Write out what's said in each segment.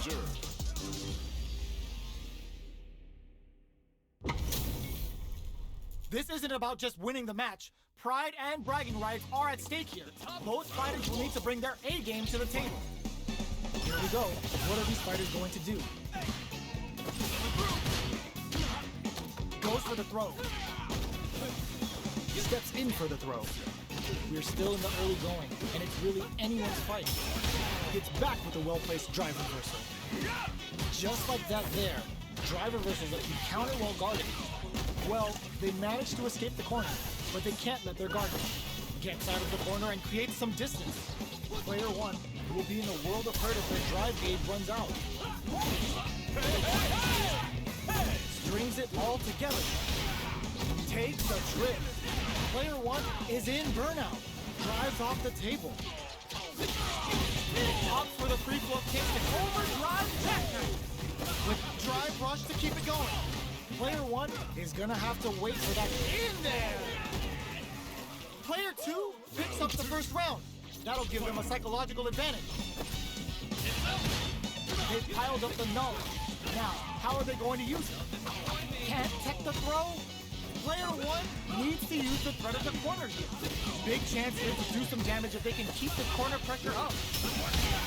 danger. This isn't about just winning the match. Pride and bragging rights are at stake here. Both fighters will need to bring their A game to the table. Here we go. What are these fighters going to do? Goes for the throw. Steps in for the throw. We're still in the early going, and it's really anyone's fight. Gets back with a well-placed drive reversal. Just like that there, drive reversals let you counter while guarding. Well, they managed to escape the corner, but they can't let their guard down. Gets out of the corner and creates some distance. Player one will be in a world of hurt if their drive gauge runs out. Strings it all together. Takes a trip. Player one is in burnout. Drives off the table. Opts for the free flow kick to overdrive jackknife. With drive rush to keep it going. Player one is gonna have to wait for that in there. Player two picks up the first round. That'll give them a psychological advantage. They've piled up the knowledge. Now, how are they going to use it? Can't tech the throw? Player one needs to use the threat of the corner here. Big chance here to do some damage if they can keep the corner pressure up.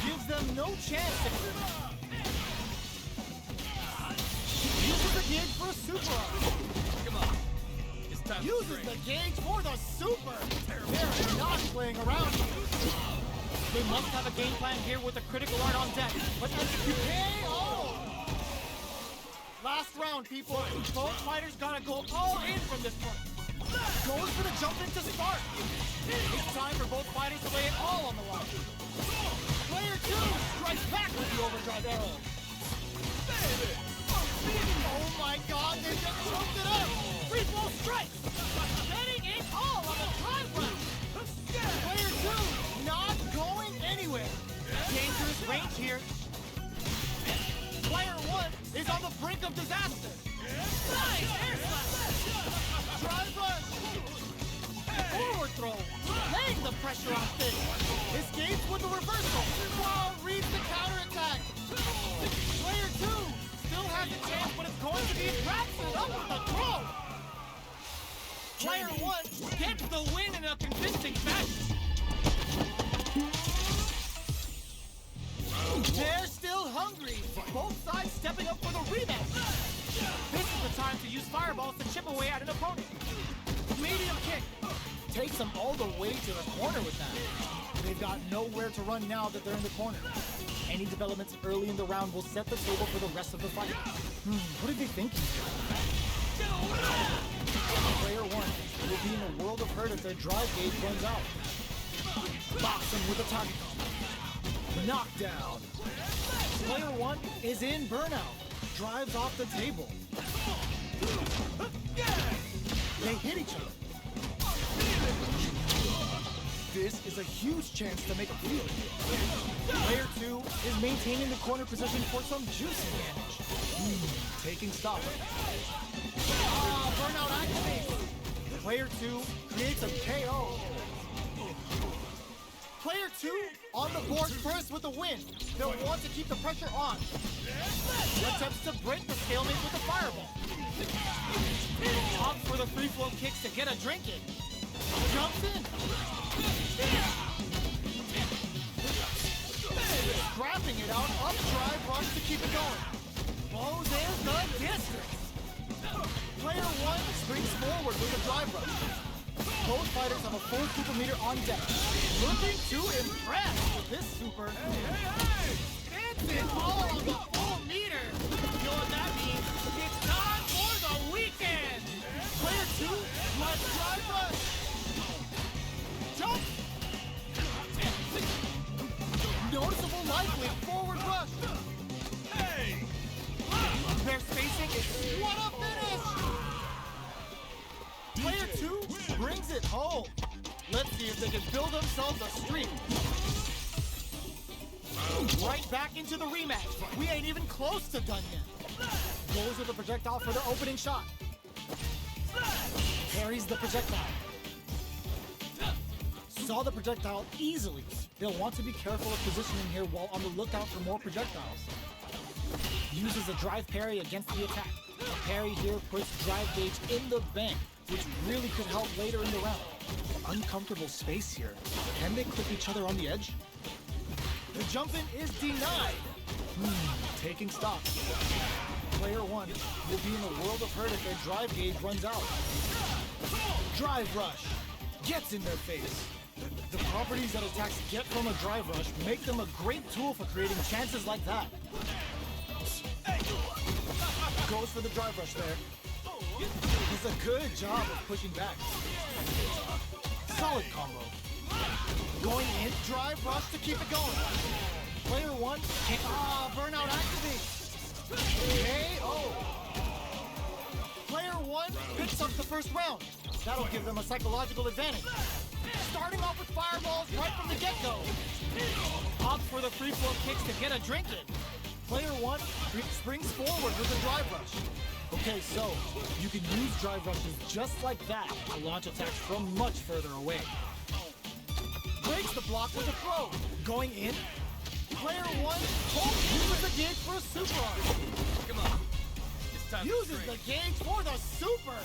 Gives them no chance to... Uses the gauge for a super up. Come on. It's time to Uses the gauge for the super. They're not playing around here. They must have a game plan here with a critical art on deck. But KO! Last round, people. Both fighters gotta go all in from this point. Goes for the jump in to start. It's time for both fighters to lay it all on the line. Player two strikes back with the overdrive arrow. Oh my god, they just choked it up! Free flow strike! Getting it all on the drive round! Player two not going anywhere. Dangerous range here. Player one is on the brink of disaster. Nice air slap! Drive rush! Forward throw! Laying the pressure on Finn. Escapes with the reversal. Wow, reads the counterattack. Player two still has a chance, but it's going to be wrapped up with a throw. Player one gets the win in a convincing fashion. They're still hungry. Both sides stepping up for the rematch. This is the time to use fireballs to chip away at an opponent. Medium kick. Takes them all the way to the corner with that. They've got nowhere to run now that they're in the corner. Any developments early in the round will set the table for the rest of the fight. What are they thinking? Player one will be in a world of hurt if their drive gauge runs out. Box him with a target. Knockdown. Player one is in burnout. Drives off the table. They hit each other. This is a huge chance to make a play. Player two is maintaining the corner position for some juicy damage. Taking stock. Burnout activates. Player two creates a KO. Player two on the board first with a win. They'll want to keep the pressure on. Attempts to break the stalemate with a fireball. Opts for the free flow kicks to get a drink in. Jumps in. Scrapping it out, up drive rush to keep it going. Blows in the distance. Player one springs forward with a drive rush. Both fighters have a full super meter on deck. Looking to impress with this super. It's it all on the full meter. You know what that means? It's time for the weekend. Player two, let's drive rush. Jump. Noticeable life with forward rush. Hey! Their spacing is what a finish! Player two brings it home. Let's see if they can build themselves a streak. Right back into the rematch. We ain't even close to done yet. Goes with the projectile for the opening shot. Parries the projectile. Saw the projectile easily. They'll want to be careful of positioning here while on the lookout for more projectiles. Uses a drive parry against the attack. The parry here puts drive gauge in the bank, which really could help later in the round. Uncomfortable space here. Can they clip each other on the edge? The jump-in is denied. Taking stock. Player one will be in a world of hurt if their drive gauge runs out. Drive rush. Gets in their face. The properties that attacks get from a drive rush make them a great tool for creating chances like that. Goes for the drive rush there. Does a good job of pushing back. Solid combo. Going in, drive rush to keep it going. Player one, burnout activates. KO. Player one picks up the first round. That'll give them a psychological advantage. Starting off with fireballs right from the get-go. Opts for the free flow kicks to get a drink in. Player one springs forward with a drive rush. Okay, so you can use drive rushes just like that to launch attacks from much further away. Breaks the block with a throw. Going in. Player one uses the gauge for a super arm. Come on. It's time Uses to the gauge for the super.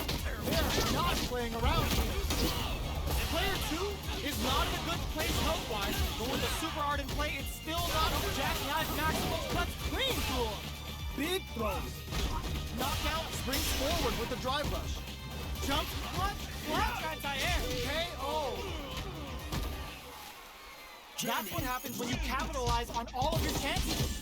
They're not playing around here. Player two is not in a good place health-wise, but with the super art in play, it's still not jackknife maximal cuts clean through him. Big throws. Knockout springs forward with the drive rush. Jump, punch, flat anti-air. KO. That's what happens when you capitalize on all of your chances.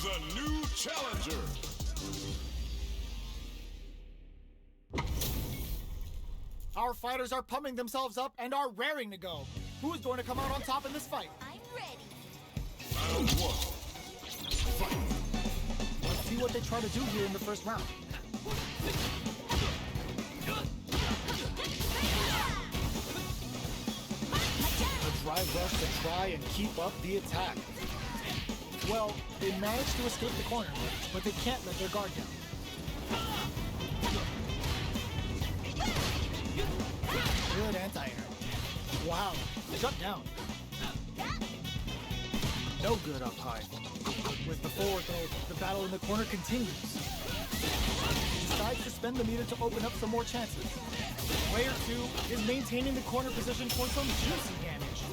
A new challenger. Our fighters are pumping themselves up and are raring to go. Who is going to come out on top in this fight? I'm ready. Round one. Fight. Let's see what they try to do here in the first round. A drive rush to try and keep up the attack. Well, they managed to escape the corner, but they can't let their guard down. Good anti-air. Wow, shut down. No good up high. With the forward throw, the battle in the corner continues. Decides to spend the meter to open up some more chances. Player two is maintaining the corner position for some juicy damage.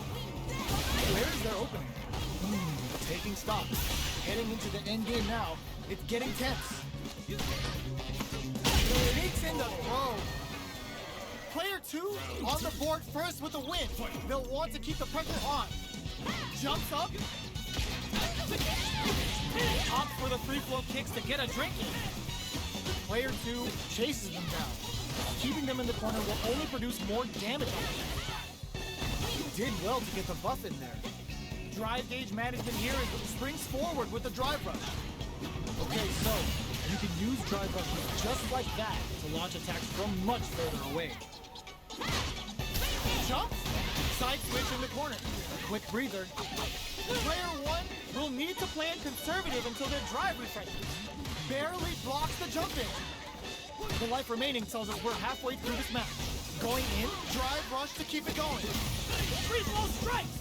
Where is their opening? Taking stock. Heading into the end game now. It's getting tense. Sneaks in the throw. Player two on the board first with a win. They'll want to keep the pressure on. Jumps up. Opts for the free flow kicks to get a drink in. Player two chases them down. Keeping them in the corner will only produce more damage on them. Did well to get the buff in there. Drive gauge management here springs forward with the drive rush. Okay, so you can use drive rushes just like that to launch attacks from much further away. Jump, side switch in the corner. Quick breather. Player one will need to play it conservative until their drive refreshes. Barely blocks the jump in. The life remaining tells us we're halfway through this match. Going in, drive rush to keep it going. Free flow strikes.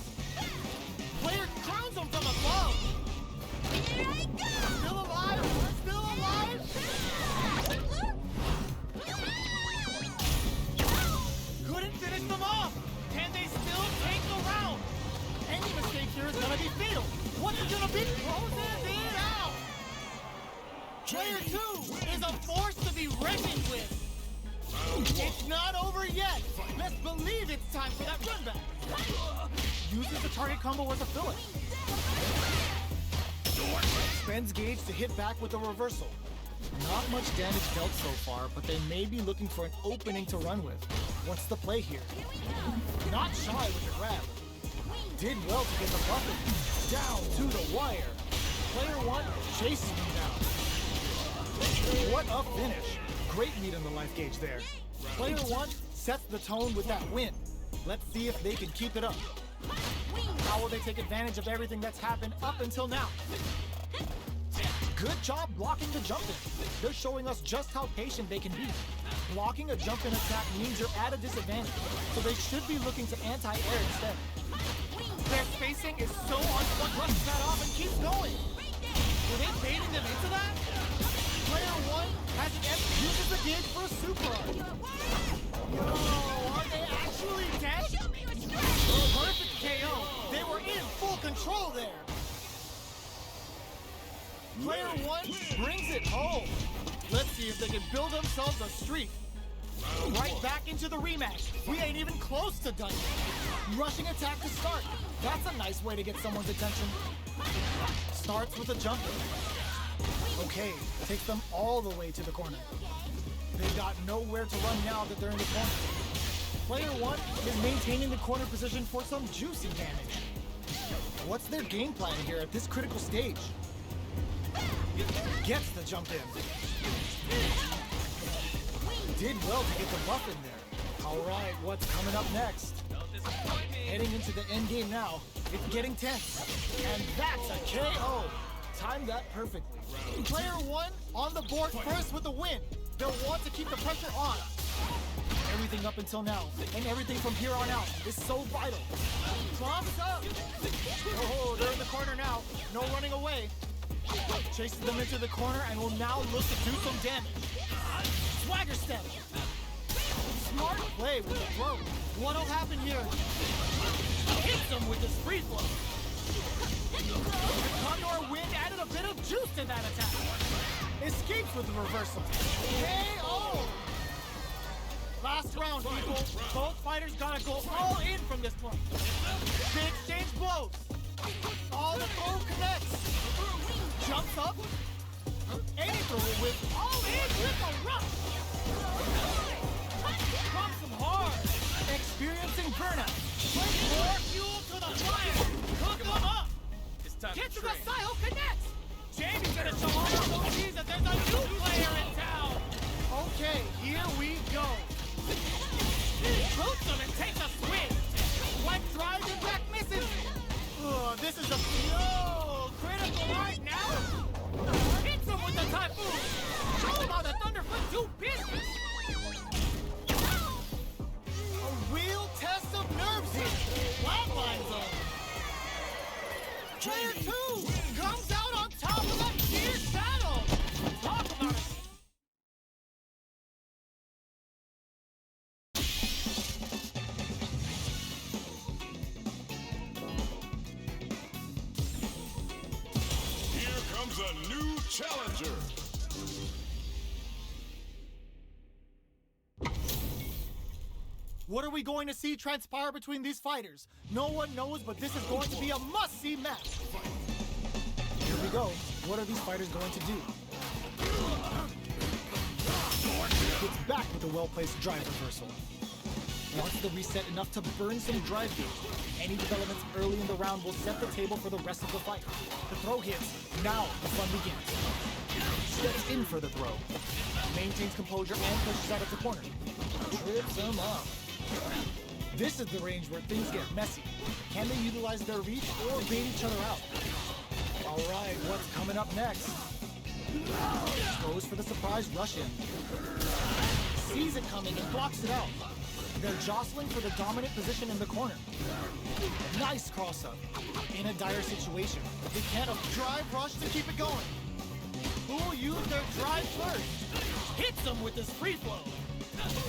Player crowns him from above. Here I go! Still alive! Still alive! Couldn't finish them off! Can they still take the round? Any mistake here is gonna be fatal. What's it gonna be? Closes it out! Player two is a force to be reckoned with. It's not over yet. Let's believe it's time for that run back. Uses the target combo as a filler. Spends gauge to hit back with a reversal. Not much damage dealt so far, but they may be looking for an opening to run with. What's the play here? Not shy with the grab. Did well to get the buffer. Down to the wire. Player one chases him down. What a finish. Great meat on the life gauge there. Player one sets the tone with that win. Let's see if they can keep it up. How will they take advantage of everything that's happened up until now? Good job blocking the jump in. They're showing us just how patient they can be. Blocking a jump in attack means you're at a disadvantage, so they should be looking to anti-air instead. Their spacing is so on point. Brushes that off and keeps going. Were they baiting them into that? Player one has an F, uses the gauge for a super art. Yo, are they actually dead? Perfect KO. They were in full control there. Player one brings it home. Let's see if they can build themselves a streak. Right back into the rematch. We ain't even close to done yet. Rushing attack to start. That's a nice way to get someone's attention. Starts with a jumper. Okay, takes them all the way to the corner. They've got nowhere to run now that they're in the corner. Player one is maintaining the corner position for some juicy damage. What's their game plan here at this critical stage? Gets the jump in. Did well to get the buff in there. All right, what's coming up next? Heading into the end game now. It's getting tense. And that's a KO. Timed that perfectly. Player one on the board first with the win. They'll want to keep the pressure on. Everything up until now, and everything from here on out, is so vital. Bombs up. Oh, they're in the corner now. No running away. Chases them into the corner and will now look to do some damage. Swagger step. Smart play with the throw. What'll happen here? Hits him with his free flow. The Condor wind added a bit of juice to that attack. Escapes with the reversal. KO! Last round, people. Both fighters gotta go all in from this point. They exchange blows. All the throw connects. Jumps up. And he throws it with all in with a rush. Drops him hard. Experiencing burnout. Put more fuel to the fire. Cook him up. It's time Get to to the train. side. Who connects? Jamie's gonna show all of those G's that there's a new player in town. Okay, here we go. Boots him and takes a swing. One drive and back misses. Ugh, this is a critical art now. Hits him with the typhoon. Show him how the Thunderfoot do business. A real test of nerves here. Flatlines him. Player two comes out on top of that fierce battle. Talk about it. Here comes a new challenger. What are we going to see transpire between these fighters? No one knows, but this is going to be a must-see match. Here we go. What are these fighters going to do? Gets back with a well-placed drive reversal. Wants the reset enough to burn some drive gauge. Any developments early in the round will set the table for the rest of the fight. The throw hits. Now the fun begins. Steps in for the throw. Maintains composure and pushes out of the corner. Trips him up. This is the range where things get messy. Can they utilize their reach or bait each other out? All right, what's coming up next? Goes for the surprise rush in. Sees it coming and blocks it out. They're jostling for the dominant position in the corner. Nice cross-up. In a dire situation, they can't drive rush to keep it going. Who will use their drive first? Hits them with this free flow.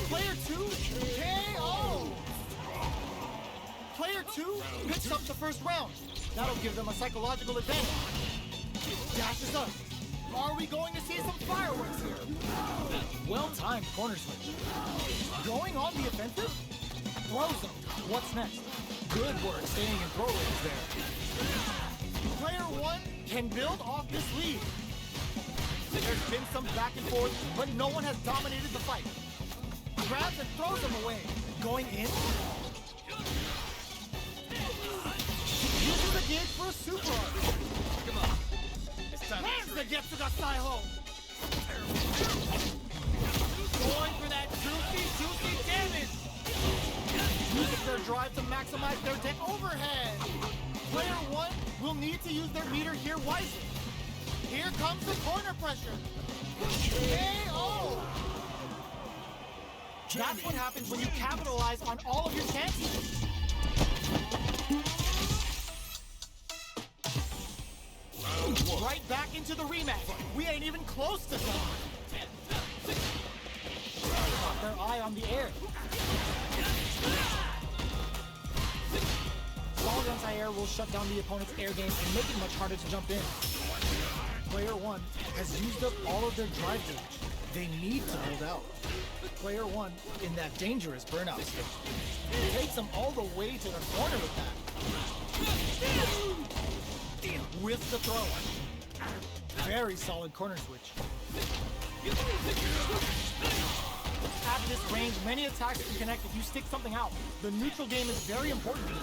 Player two, KO! Player two picks up the first round. That'll give them a psychological advantage. Dashes up. Are we going to see some fireworks here? Well-timed corner switch. Going on the offensive? Throws them. What's next? Good work staying in throw range there. Player one can build off this lead. There's been some back and forth, but no one has dominated the fight. Grabs and throws him away. Going in. Uses the gauge for a super art. Come on. It's time to Lands the Getsuga Saiho. Going for that juicy damage. Using their drive to maximize their overhead. Player one will need to use their meter here wisely. Here comes the corner pressure. KO! That's what happens when you capitalize on all of your chances. Right back into the rematch. We ain't even close to done. Got their eye on the air. Solid anti-air will shut down the opponent's air game and make it much harder to jump in. Player one has used up all of their drive gauge. They need to hold out. Player one in that dangerous burnout stage. Takes them all the way to the corner with that. With the throw. Very solid corner switch. At this range, many attacks can connect if you stick something out. The neutral game is very important here.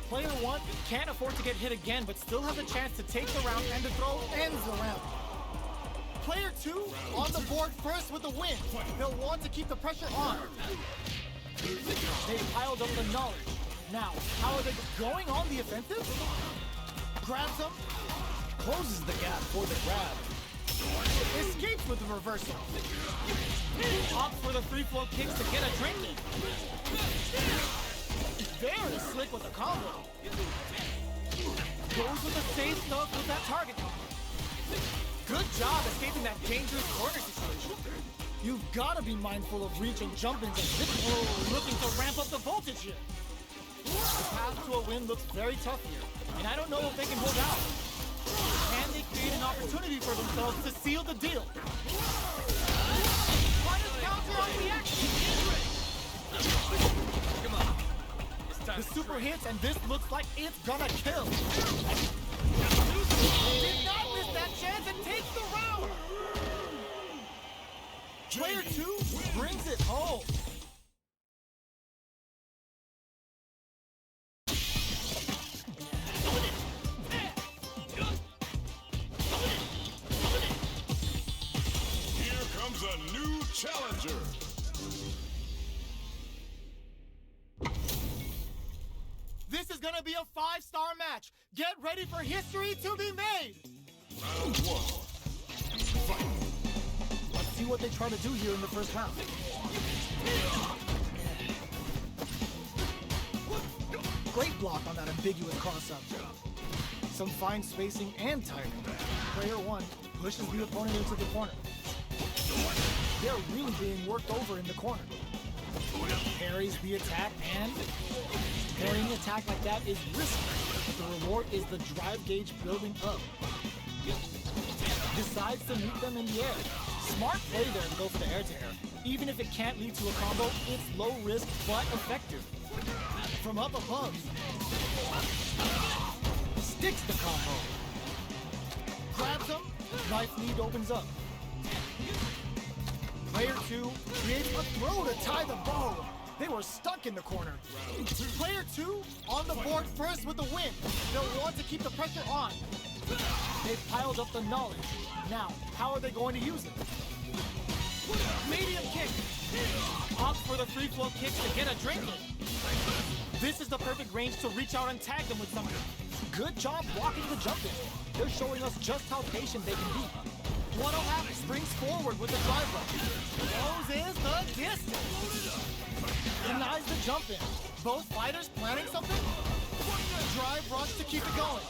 Player one can't afford to get hit again, but still has a chance to take the round, and the throw ends the round. Player two on the board first with the win. They'll want to keep the pressure on. They've piled up the knowledge. Now, how are they going on the offensive? Grabs him, closes the gap for the grab. Escapes with the reversal. Opts for the free flow kicks to get a drink in. Very slick with the combo. Goes with the safe stuff with that target. Good job escaping that dangerous corner situation. You've got to be mindful of reach and jump-ins and looking to ramp up the voltage here. The path to a win looks very tough here, and I don't know if they can hold out. Can they create an opportunity for themselves to seal the deal? Fighters counter on reaction. Come on. It's time The to super strike. hits, and this looks like it's gonna kill. Did not miss that chance and takes the round. Player two brings it home. Here comes a new challenger. This is gonna be a 5-star match. Get ready for history to be made. Round one. Fight. Let's see what they try to do here in the first round. Great block on that ambiguous cross-up. Some fine spacing and timing. Player one pushes the opponent into the corner. They're really being worked over in the corner. Parries the attack, and parrying the attack like that is risky, but the reward is the drive gauge building up. Decides to meet them in the air. Smart play there to go for the air-to-air. Even if it can't lead to a combo, it's low risk but effective. From up above, sticks the combo. Grabs him, knife lead opens up. Player two creates a throw to tie the bow. They were stuck in the corner. Player two on the board first with the win. They'll want to keep the pressure on. They've piled up the knowledge. Now, how are they going to use it? Medium kick. Opts for the free flow kicks to get a drink in. This is the perfect range to reach out and tag them with something. Good job blocking the jump in. They're showing us just how patient they can be. 1-0 springs forward with the drive rush. Closes the distance. Denies the jump in. Both fighters planning something? Drive rush to keep it going.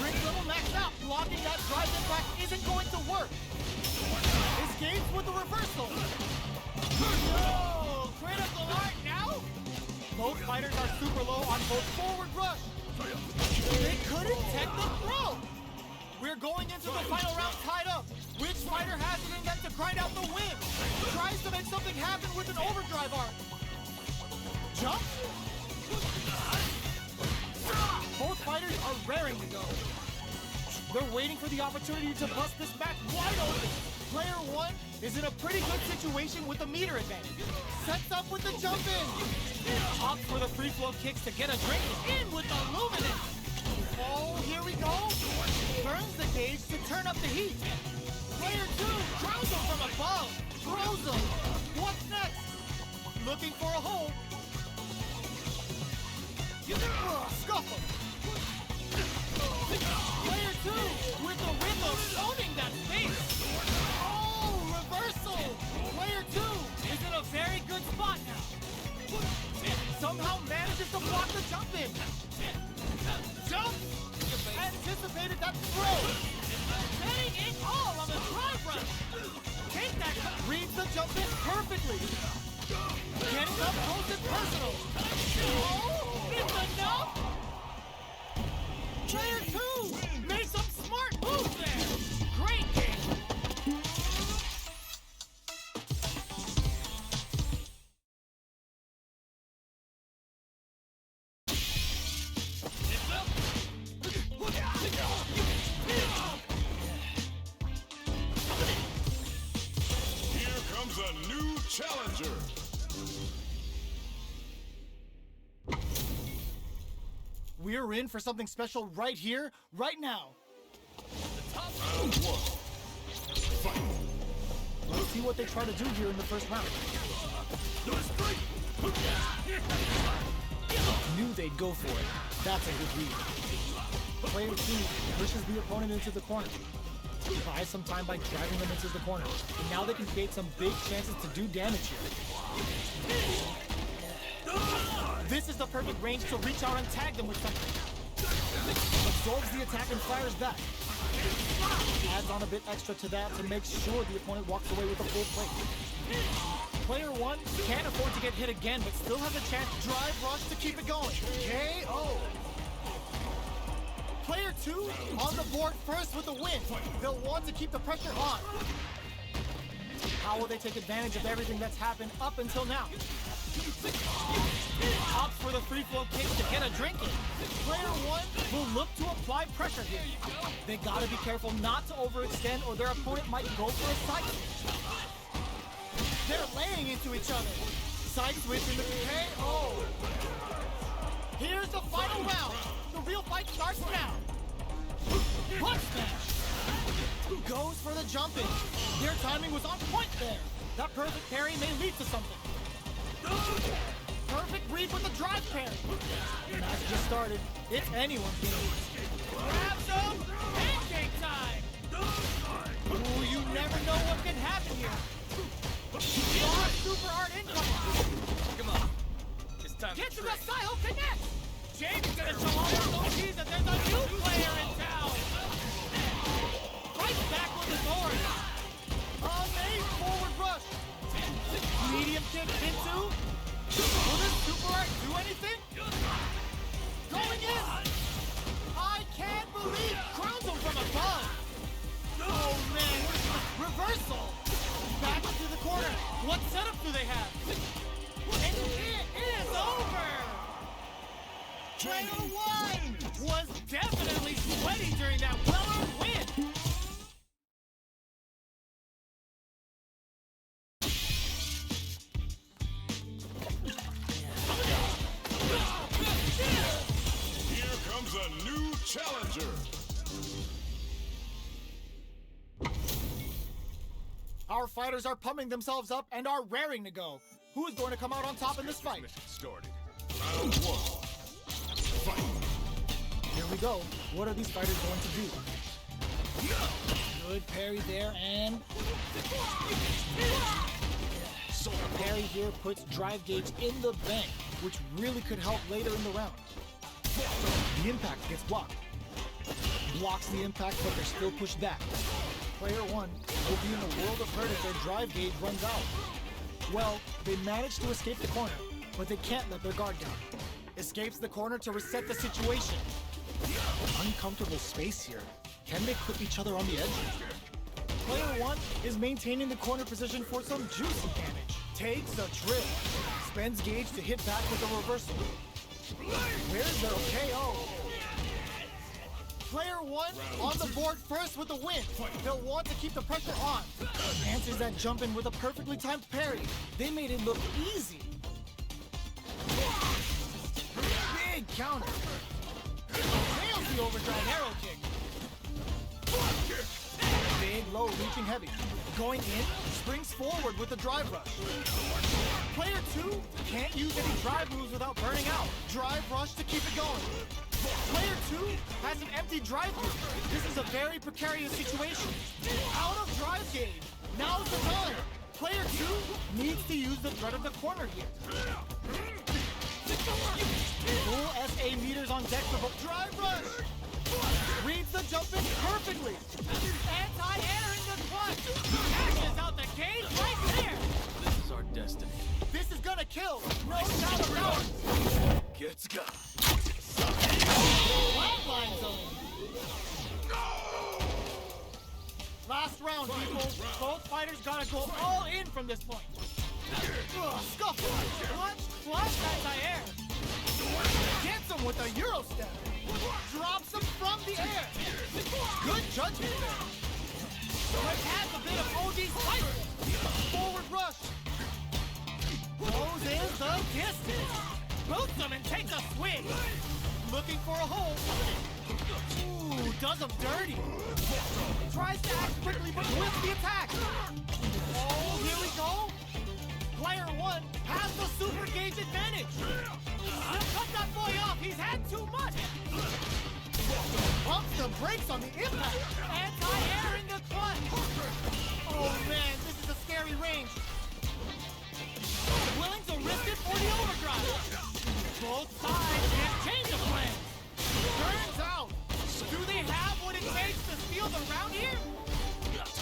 Drink level maxed out. Blocking that drive impact isn't going to work. Escapes with the reversal. No! Critical art now? Both fighters are super low on both forward rush. They couldn't tech the throw. We're going into the final round tied up. Which fighter has it in them to grind out the win? Tries to make something happen with an overdrive arc. Jump. Both fighters are raring to go. They're waiting for the opportunity to bust this match wide open. Player one is in a pretty good situation with the meter advantage. Sets up with the jump in. Opts for the free flow kicks to get a drink in with the luminance. Oh, here we go. Turns the gauge to turn up the heat. Player two drowns him from above. Throws him. What's next? Looking for a hole. Scuffle. Player two with the rhythm owning that space. Oh, reversal. Player two is in a very good spot now. Somehow manages to block the jump in. Jump. Anticipated that throw. Getting it all on the drive run. Take that. Reads the jump in perfectly. Getting up close and personal. Oh, it's enough. Player two made some smart moves there. Great game. Here comes a new challenger. We're in for something special right here, right now. Round one. Fight. Let's see what they try to do here in the first round. Knew they'd go for it. That's a good read. Player two pushes the opponent into the corner. Buys some time by driving them into the corner. And now they can create some big chances to do damage here. This is the perfect range to reach out and tag them with something. Absorbs the attack and fires back. Adds on a bit extra to that to make sure the opponent walks away with a full plate. Player one can't afford to get hit again, but still has a chance. Drive rush to keep it going. KO. Player two on the board first with the win. They'll want to keep the pressure on. How will they take advantage of everything that's happened up until now? Opts for the free flow kicks to get a drink in. Player one will look to apply pressure here. They gotta be careful not to overextend or their opponent might go for a side switch. They're laying into each other. Side switch in the KO. Here's the final round. The real fight starts now. Punch smash. Goes for the jump in. Their timing was on point there. That perfect parry may lead to something. Perfect read with the drive parry. The match just started. It's anyone's game. Grab some pancake time. Ooh, you never know what can happen here. Super art incoming. Come on. It's time Get to to the trade. Saiho Connect. Jamie's gonna show all his OGs that there's a new player in town. Right back with his horn. Amazing forward rush. Medium kick into. Will this super art do anything? Going in. I can't believe crowns him from above. Oh man, reversal. Back into the corner. What setup do they have? And it is over. Player one was definitely sweaty during that well-earned win. Here comes a new challenger. Our fighters are pumping themselves up and are raring to go. Who is going to come out on top in this fight? Started. Round one. Fight. Here we go. What are these fighters going to do? Good parry there and... So the parry here puts drive gauge in the bank, which really could help later in the round. The impact gets blocked. Blocks the impact, but they're still pushed back. Player one will be in a world of hurt if their drive gauge runs out. Well, they managed to escape the corner, but they can't let their guard down. Escapes the corner to reset the situation. Uncomfortable space here. Can they put each other on the edge? Player one is maintaining the corner position for some juicy damage. Takes a trip. Spends gauge to hit back with a reversal. Where's their KO? Player one on the board first with the win. They'll want to keep the pressure on. Answers that jump in with a perfectly timed parry. They made it look easy. Big counter. Nails the overdrive arrow kick. Big low reaching heavy. Going in, springs forward with the drive rush. Player two can't use any drive moves without burning out. Drive rush to keep it going. Player two has an empty drive loop. This is a very precarious situation. Out of drive gauge. Now's the time. Player two needs to use the threat of the corner here. Full SA meters on deck for both. Drive rush. Reads the jump in perfectly. Anti-air in the clutch. Dashes out the gate right there. This is our destiny. This is gonna kill. No doubt about it. Let's go. Flatline zone. Last round, people. Both fighters gotta go all in from this point. Scuffle. Flush anti-air. Gets him with a Euro step. Drops him from the air. Good judgment there. But has a bit of OD spice. Forward rush. Closes the distance. Boots him and takes a swing. Looking for a hole. Ooh, does him dirty. Tries to act quickly but whiffs the attack. Oh, here we go. Player one has the super gauge advantage. He'll cut that boy off. He's had too much. Pumps the brakes on the impact. Anti-air in the clutch. Oh man, this is a scary range. Willing to risk it for the overdrive. Both sides can't change the plan. Turns out, do they have what it takes to steal the round here?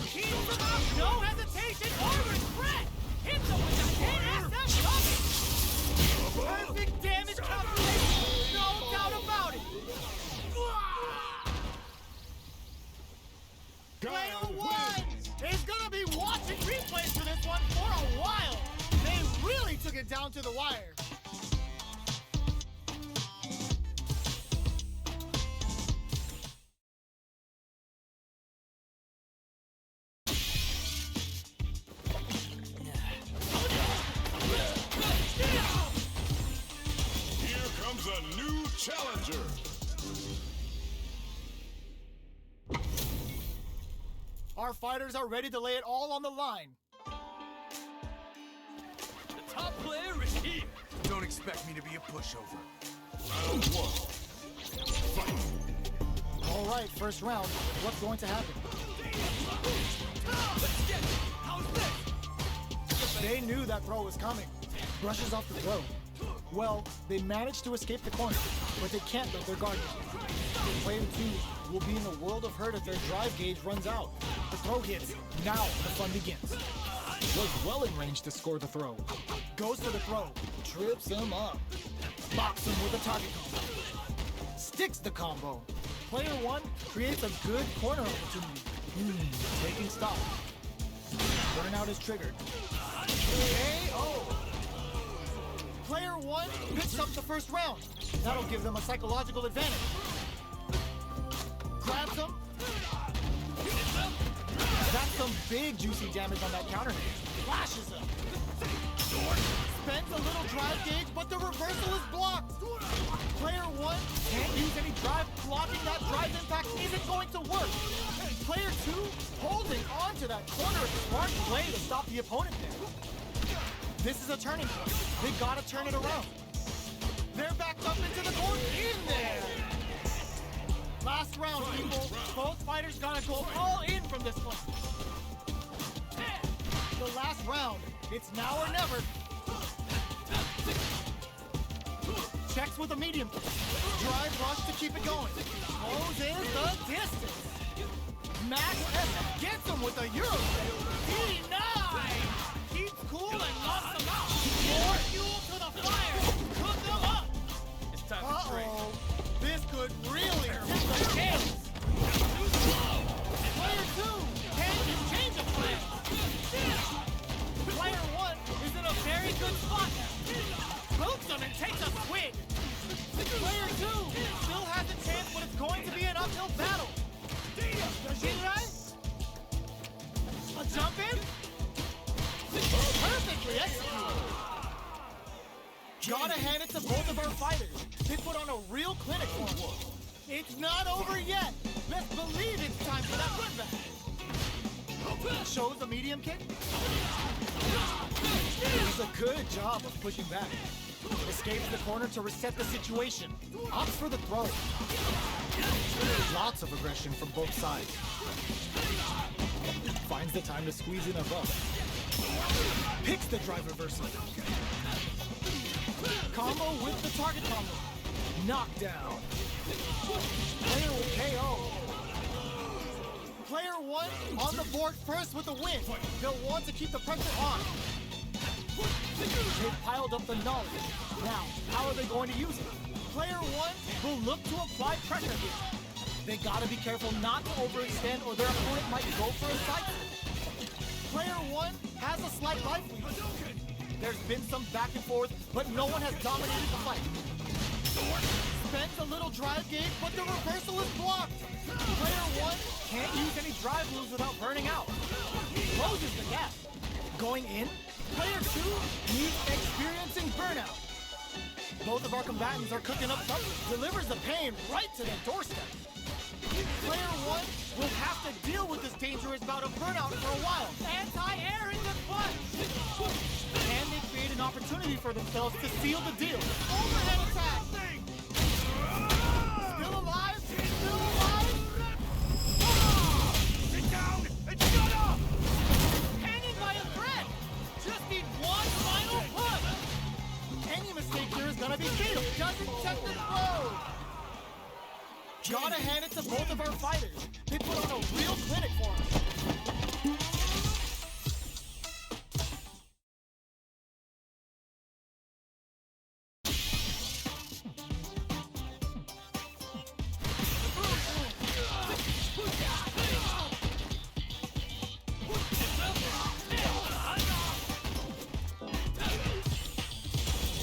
Keeps them up, no hesitation or regret. Hits him with the 10 SF double. Perfect damage calculation, no doubt about it. Player one is gonna be watching replays for this one for a while. They really took it down to the wire. Here comes a new challenger. Our fighters are ready to lay it all on the line. The top player is here. Don't expect me to be a pushover. Round one. Fight. All right, first round. What's going to happen? Let's get it. How's this? They knew that throw was coming. Brushes off the throw. Well, they managed to escape the corner, but they can't let their guard down. Player two will be in a world of hurt if their drive gauge runs out. The throw hits. Now the fun begins. Was well in range to score the throw. Goes for the throw. Trips him up. Box him with a target combo. Sticks the combo. Player one creates a good corner opportunity. Taking stock. Burnout is triggered. KO! Player one picks up the first round. That'll give them a psychological advantage. Grabs him. That's some big juicy damage on that counter hit. Flashes him. Spends a little drive gauge, but the reversal is blocked. Player one can't use any drive. Blocking that drive impact isn't going to work. Player two holding on to that corner is a smart play to stop the opponent there. This is a turning point. They gotta turn it around. They're backed up into the corner. In there. Last round, people. Both fighters gotta go all in from this one. The last round. It's now or never. Checks with a medium. Drive rush to keep it going. Closes the distance. Max F gets him with a Euro. Denied. Keeps cool and knocks them out. More fuel to the fire. Cook them up. It's time to trade. Uh-oh. This could really tip the scales. Player two can't change a plan. Player one is in a very good spot now. Boots him and takes a swing. Player two still has a chance, but it's going to be an uphill battle. Yoshirai? A jump in? Perfectly executed. Gotta hand it to both of our fighters. They put on a real clinic for us. It's not over yet. Let's believe it's time for that run back. Shows a medium kick. Does a good job of pushing back. Escapes the corner to reset the situation. Opts for the throw. Lots of aggression from both sides. Finds the time to squeeze in above. Picks the drive reversal. Combo with the target combo. Knockdown. Player with KO. Player one on the board first with the win. They'll want to keep the pressure on. They've piled up the knowledge. Now, how are they going to use it? Player one will look to apply pressure here. They gotta be careful not to overextend or their opponent might go for a side. Player one has a slight life lead. There's been some back and forth, but no one has dominated the fight. Spends a little drive gauge, but the reversal is blocked. Player one can't use any drive moves without burning out. Closes the gap. Going in, player two needs experiencing burnout. Both of our combatants are cooking up something. Delivers the pain right to their doorstep. Player one will have to deal with this dangerous bout of burnout for a while. Anti-air in the punch. Can they create an opportunity for themselves to seal the deal? Overhead attack. Still alive? Still alive? Sit down and shut up! Hanging by a thread. Just need one final push. Any mistake here is gonna be fatal. Doesn't check the throw. Gotta hand it to both of our fighters. They put on a real clinic for us.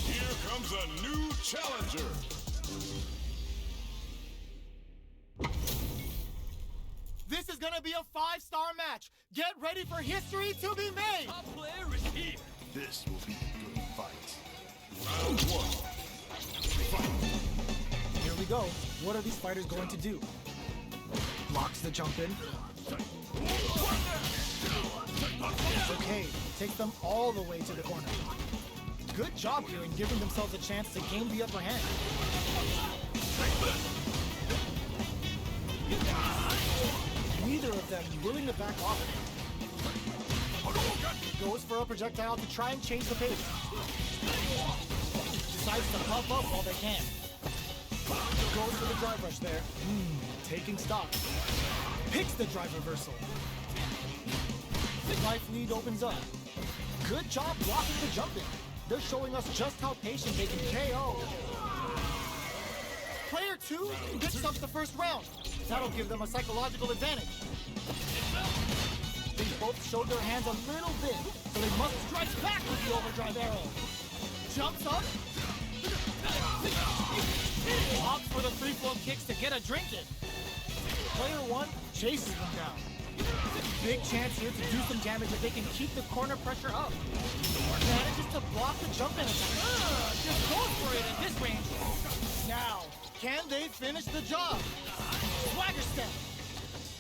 Here comes a new challenger. This is gonna be a 5-star match. Get ready for history to be made. Top player is here. This will be a good fight. Round one. Fight. Here we go. What are these fighters going to do? Blocks the jump in. It's okay. Takes them all the way to the corner. Good job here in giving themselves a chance to gain the upper hand. Neither of them willing to back off. Goes for a projectile to try and change the pace. Decides to puff up while they can. Goes for the drive rush there. Taking stock. Picks the drive reversal. The life lead opens up. Good job blocking the jump in. They're showing us just how patient they can KO. Player two picks up the first round. That'll give them a psychological advantage. They both showed their hands a little bit, so they must strike back with the overdrive arrow. Jumps up. Opts for the free flow kicks to get a drink in. Player one chases them down. Big chance here to do some damage if they can keep the corner pressure up. Manages to block the jump in attack. Just goes for it at this range. Now, can they finish the job? Swagger step.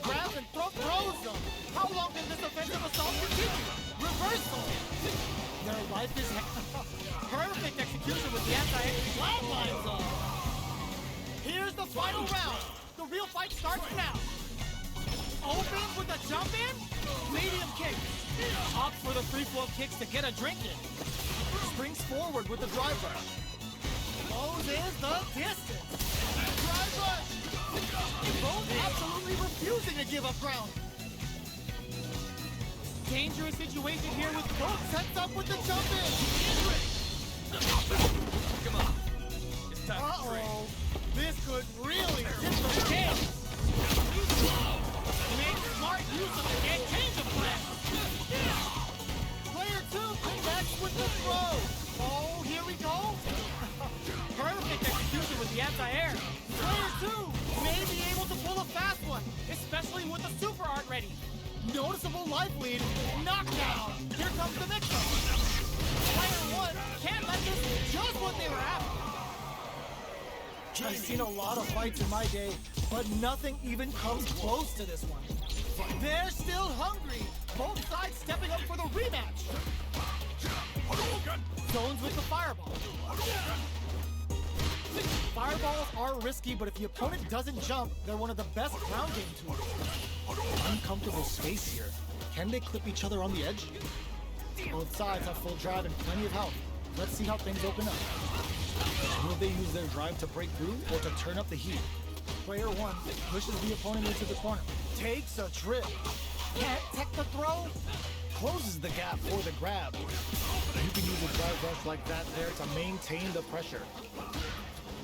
Grabs and throws them. How long can this offensive assault continue? Reversal. Their life is perfect execution with the anti-flatline zone. Here's the final round. The real fight starts now. Opens with a jump in. Medium kick. Opts for the free flow kicks to get a drink in. Springs forward with the drive rush. Closes the distance. Drive rush. Both absolutely refusing to give up ground. Dangerous situation here with both sets up with the jump in. Come on. It's time to train. Uh-oh. This could really tip the scale. Make smart use of the game change of plan. Player two connects with the throw. Oh, here we go. Perfect execution with the anti-air. Player two may be able to pull a fast one, especially with the Noticeable life lead. Knockdown. Here comes the mix-up. Player one can't let this be just what they were after. I've seen a lot of fights in my day, but nothing even comes close to this one. They're still hungry. Both sides stepping up for the rematch. Zones with the fireball. Fireballs are risky, but if the opponent doesn't jump, they're one of the best ground game tools. Uncomfortable space here. Can they clip each other on the edge? Both sides have full drive and plenty of health. Let's see how things open up. Will they use their drive to break through or to turn up the heat? Player one pushes the opponent into the corner. Takes a trip. Can't tech the throw. Closes the gap for the grab. You can use a drive rush like that there to maintain the pressure.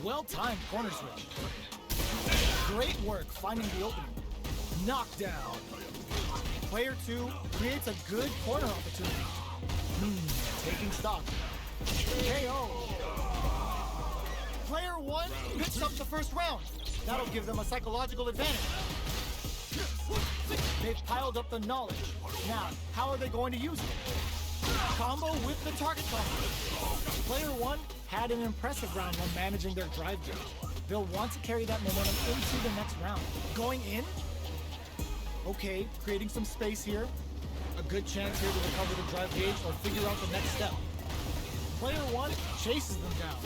Well-timed corner switch. Great work finding the opening. Knockdown. Player two creates a good corner opportunity. Taking stock. KO. Player one picks up the first round. That'll give them a psychological advantage. They've piled up the knowledge. Now, how are they going to use it? Combo with the target combo. Player one had an impressive round when managing their drive gauge. They'll want to carry that momentum into the next round. Going in? Okay, creating some space here. A good chance here to recover the drive gauge or figure out the next step. Player one chases them down.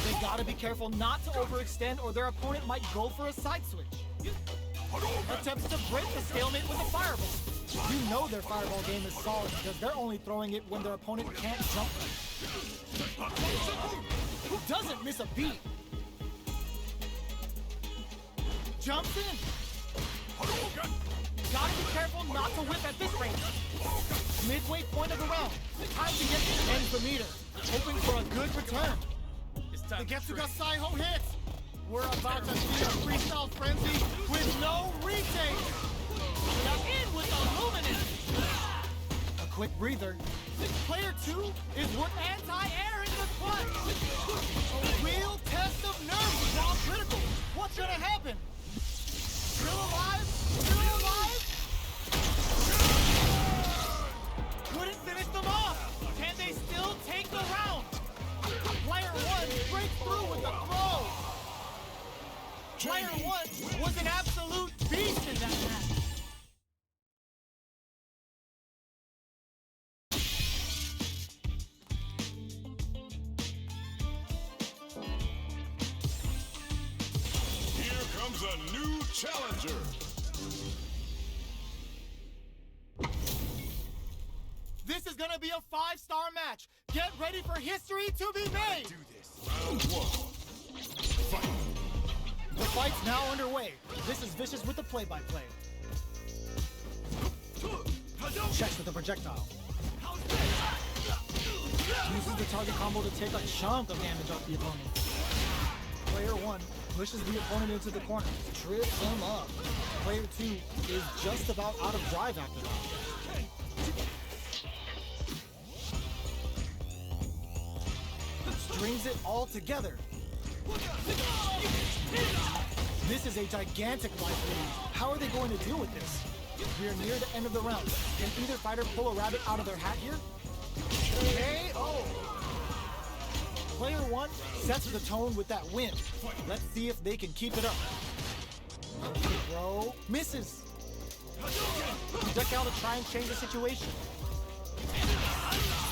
They gotta be careful not to overextend or their opponent might go for a side switch. Attempts to break the stalemate with a fireball. You know their fireball game is solid because they're only throwing it when their opponent can't jump. Doesn't miss a beat. Jumps in. Gotta be careful not to whip at this range. Midway point of the round. Time to get to end the meter. Hoping for a good return. The Getsuga Saiho hits. We're about to see a freestyle frenzy with no retake. Now in with the luminous. A quick breather. Player two is worth anti-air in the punch. A real test of nerves while critical. What's gonna happen? Still alive? Still alive? Couldn't finish them off. Can they still take the round? Player one breaks through with the throw. Player one was an absolute beast in that match. Here comes a new challenger. This is gonna be a 5-star match. Get ready for history to be made. Do this. Round one. Fight. The fight's now underway. This is Vicious with the play-by-play. Checks with the projectile. Uses the target combo to take a chunk of damage off the opponent. Player one pushes the opponent into the corner, trips him up. Player two is just about out of drive after that. Strings it all together. This is a gigantic life lead. How are they going to deal with this? We are near the end of the round. Can either fighter pull a rabbit out of their hat here? KO! Player one sets the tone with that win. Let's see if they can keep it up. Throw misses. Duck out to try and change the situation.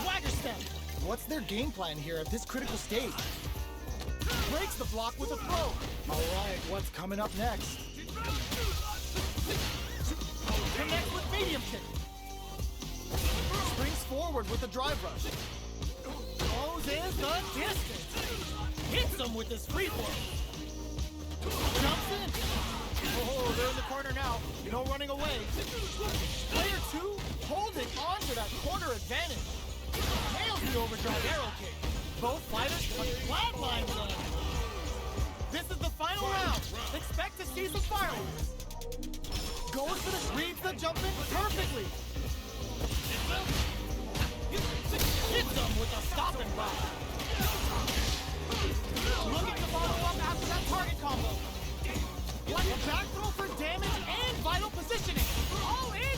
Swagger step. What's their game plan here at this critical stage? Breaks the block with a throw. All right, what's coming up next? Connects with medium kick. Springs forward with a drive rush. Closes the distance. Hits him with his free throw. Jumps in. Oh, they're in the corner now. No running away. Player two holding on to that corner advantage. Nails the overdrive arrow kick. Both fighters put flatlines on. This is the final round. Expect to see some fireworks. Goes for the reads the jump in perfectly. Hits them with a stop and block. Looking to follow up after that target combo. Like a back throw for damage and vital positioning. All in.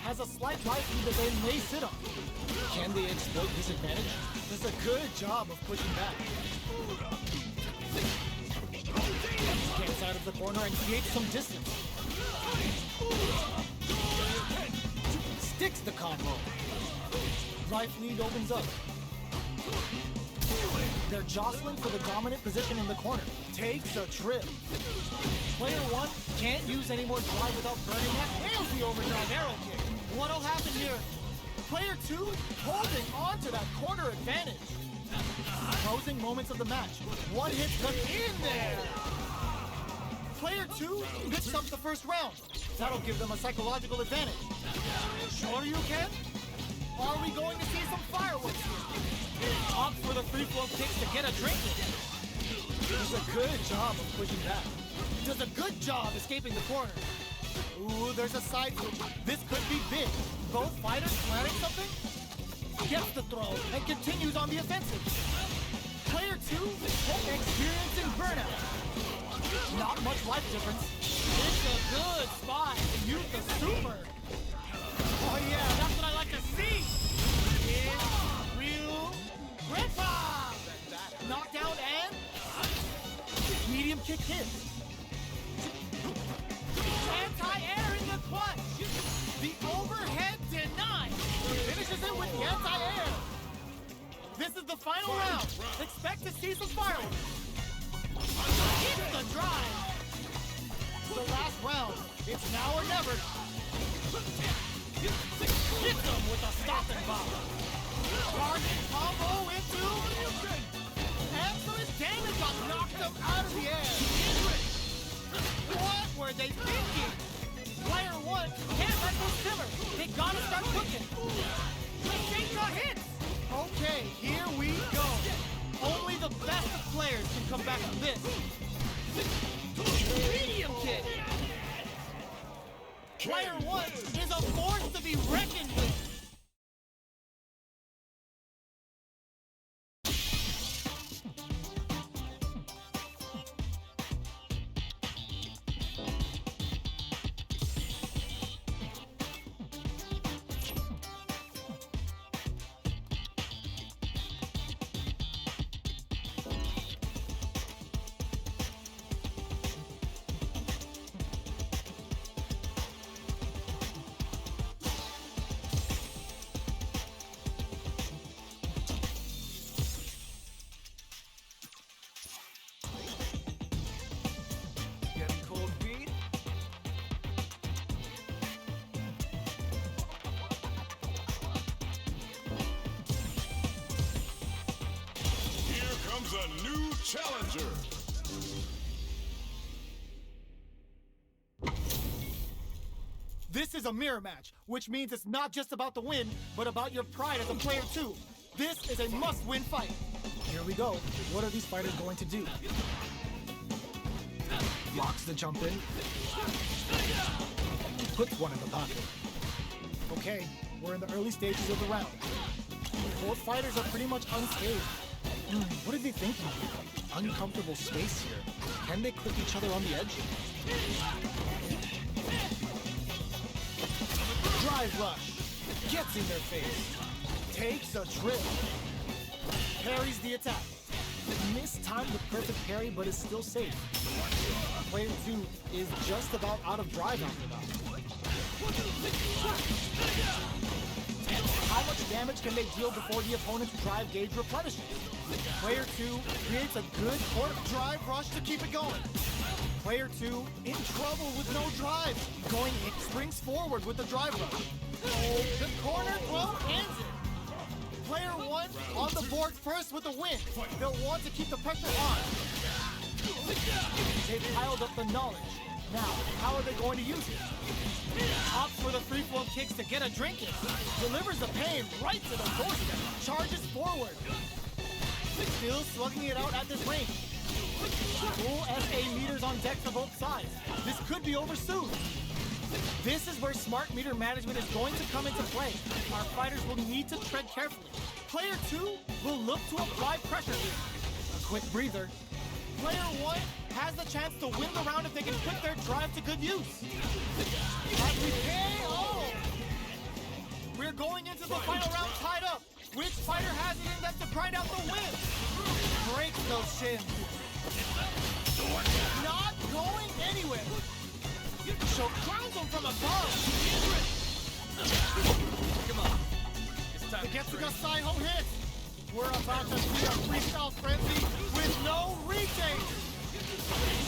has a slight right lead that they may sit on. Can they exploit this advantage? Does a good job of pushing back. Gets out of the corner and creates some distance. Sticks the combo. Right lead opens up. They're jostling for the dominant position in the corner. Takes a trip. Player one can't use any more drive without burning that. Nails the overdrive arrow kick. What'll happen here? Player two holding on to that corner advantage. Closing moments of the match. One hit gun in there. Player two picks up the first round. That'll give them a psychological advantage. Sure you can? Are we going to see some fireworks here? Opt for the free flow kicks to get a drink in. Does a good job of pushing back. Does a good job escaping the corner. Ooh, there's a side switch. This could be big. Both fighters planning something? Gets the throw and continues on the offensive. Player two experiencing burnout. Not much life difference. It's a good spot to use the super. Oh yeah, that's what I like to see. It's real rip-off. Knockdown and medium kick hits. Anti-air in the clutch. The overhead denied. Finishes it with the anti-air. This is the final round. Expect to see some fireworks. Hits the drive. The last round. It's now or never. Hits him with a stopping bomb. Target combo into. Excellent damage on knocked him out of the air. What were they thinking? Player one can't let this simmer. They gotta start cooking. Take the hits. Okay, here we go. Only the best of players can come back from this. Medium kick. Player one is a force to be reckoned with. A new challenger. This is a mirror match, which means it's not just about the win, but about your pride as a player too. This is a must-win fight. Here we go. What are these fighters going to do? Blocks the jump in. Puts one in the pocket. Okay, we're in the early stages of the round. Both fighters are pretty much unscathed. What are they thinking? Uncomfortable space here. Can they clip each other on the edge? Drive rush. Gets in their face. Takes a trip. Parries the attack. Mistimed the perfect parry, but is still safe. Player two is just about out of drive after that. How much damage can they deal before the opponent's drive gauge replenishes? Player two creates a good court drive rush to keep it going. Player two in trouble with no drive. Going in, springs forward with the drive rush. Oh, the corner throw ends it. Player one on the board first with a win. They'll want to keep the pressure on. They've piled up the knowledge. Now, how are they going to use it? Opts for the free flow kicks to get a drink in. Delivers the pain right to the doorstep. Charges forward. Still slugging it out at this range. Full SA meters on deck for both sides. This could be over soon. This is where smart meter management is going to come into play. Our fighters will need to tread carefully. Player two will look to apply pressure here. A quick breather. Player one has the chance to win the round if they can put their drive to good use. As we pay, going into the final round tied up. Which fighter has it in them to grind out the win? Break those shins. Not going anywhere. So crowns him from above. Come on. It's time The to Getsuga train. Saiho hits. We're about to see a freestyle frenzy with no retake.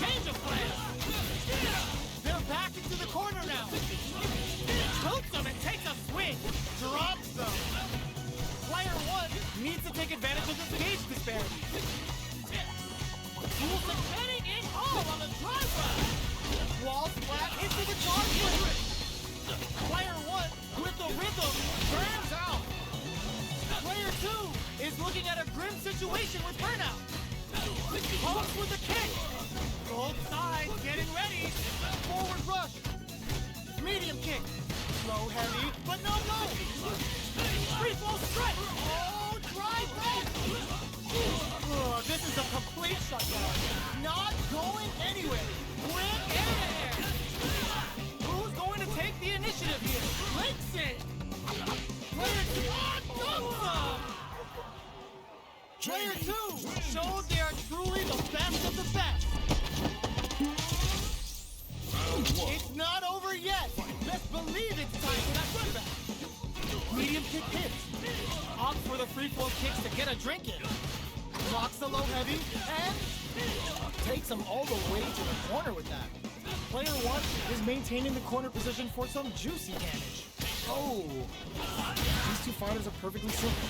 Change of plans. They're back into the corner now. Shoots them and takes a swing. Drops them. Player one needs to take advantage of this gauge disparity. Who's betting it all on the driver? Wall flat into the charge plate. Player one with the rhythm burns out. Player two is looking at a grim situation with burnout. Pumps with a kick. Both sides getting ready. Forward rush. Medium kick. Slow, heavy, but no. Free flow strike. Oh, drive back. Oh, this is a complete shutdown. Not going anywhere. Quick air. Who's going to take the initiative here? Links it. Player two. Player two showed they are truly the best of the best. It's not over yet. Let's believe it's time for that run back. Medium kick hits. Opts for the free flow kicks to get a drink in. Blocks the low heavy and takes him all the way to the corner with that. Player one is maintaining the corner position for some juicy damage. Oh, these two fighters are perfectly simple.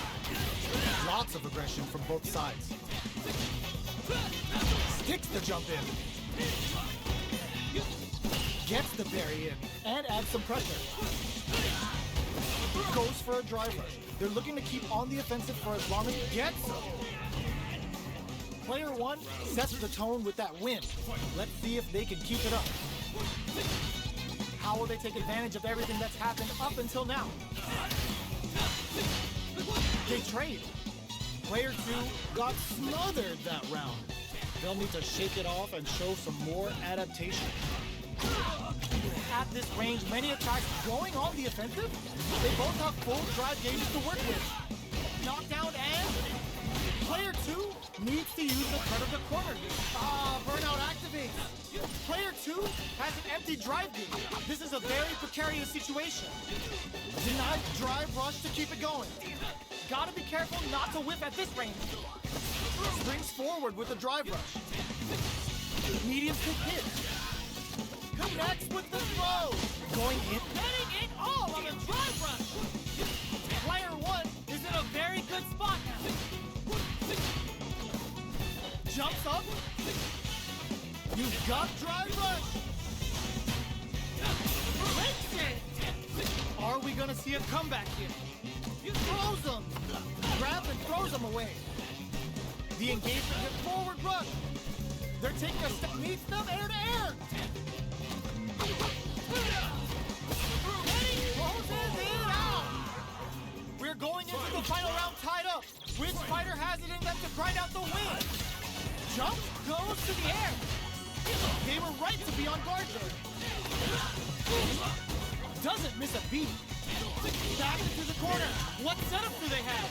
Lots of aggression from both sides. Sticks the jump in. Gets the parry in and adds some pressure. Goes for a drive rush. They're looking to keep on the offensive for as long as it gets so. Player one sets the tone with that win. Let's see if they can keep it up. How will they take advantage of everything that's happened up until now? They trade. Player two got smothered that round. They'll need to shake it off and show some more adaptation. At this range, many attacks going on the offensive. They both have full drive gauges to work with. Knockdown and player two needs to use the cut of the corner. Burnout activates. Player two has an empty drive gauge. This is a very precarious situation. Denied drive rush to keep it going. Gotta be careful not to whip at this range. Springs forward with the drive rush. Medium kick hit. Connects with the throw. Going in. Betting it all on the drive rush. Player one is in a very good spot now. Jumps up. You've got drive rush. Links it. Are we gonna see a comeback here? Throws him. Grabs and throws him away. The engagement with forward rush. They're taking a step. Meets them air to air. Closes it out. We're going into the final round tied up. Which fighter has it in them to grind out the win? Jump goes to the air. They were right to be on guard there. Doesn't miss a beat. Back into the corner. What setup do they have?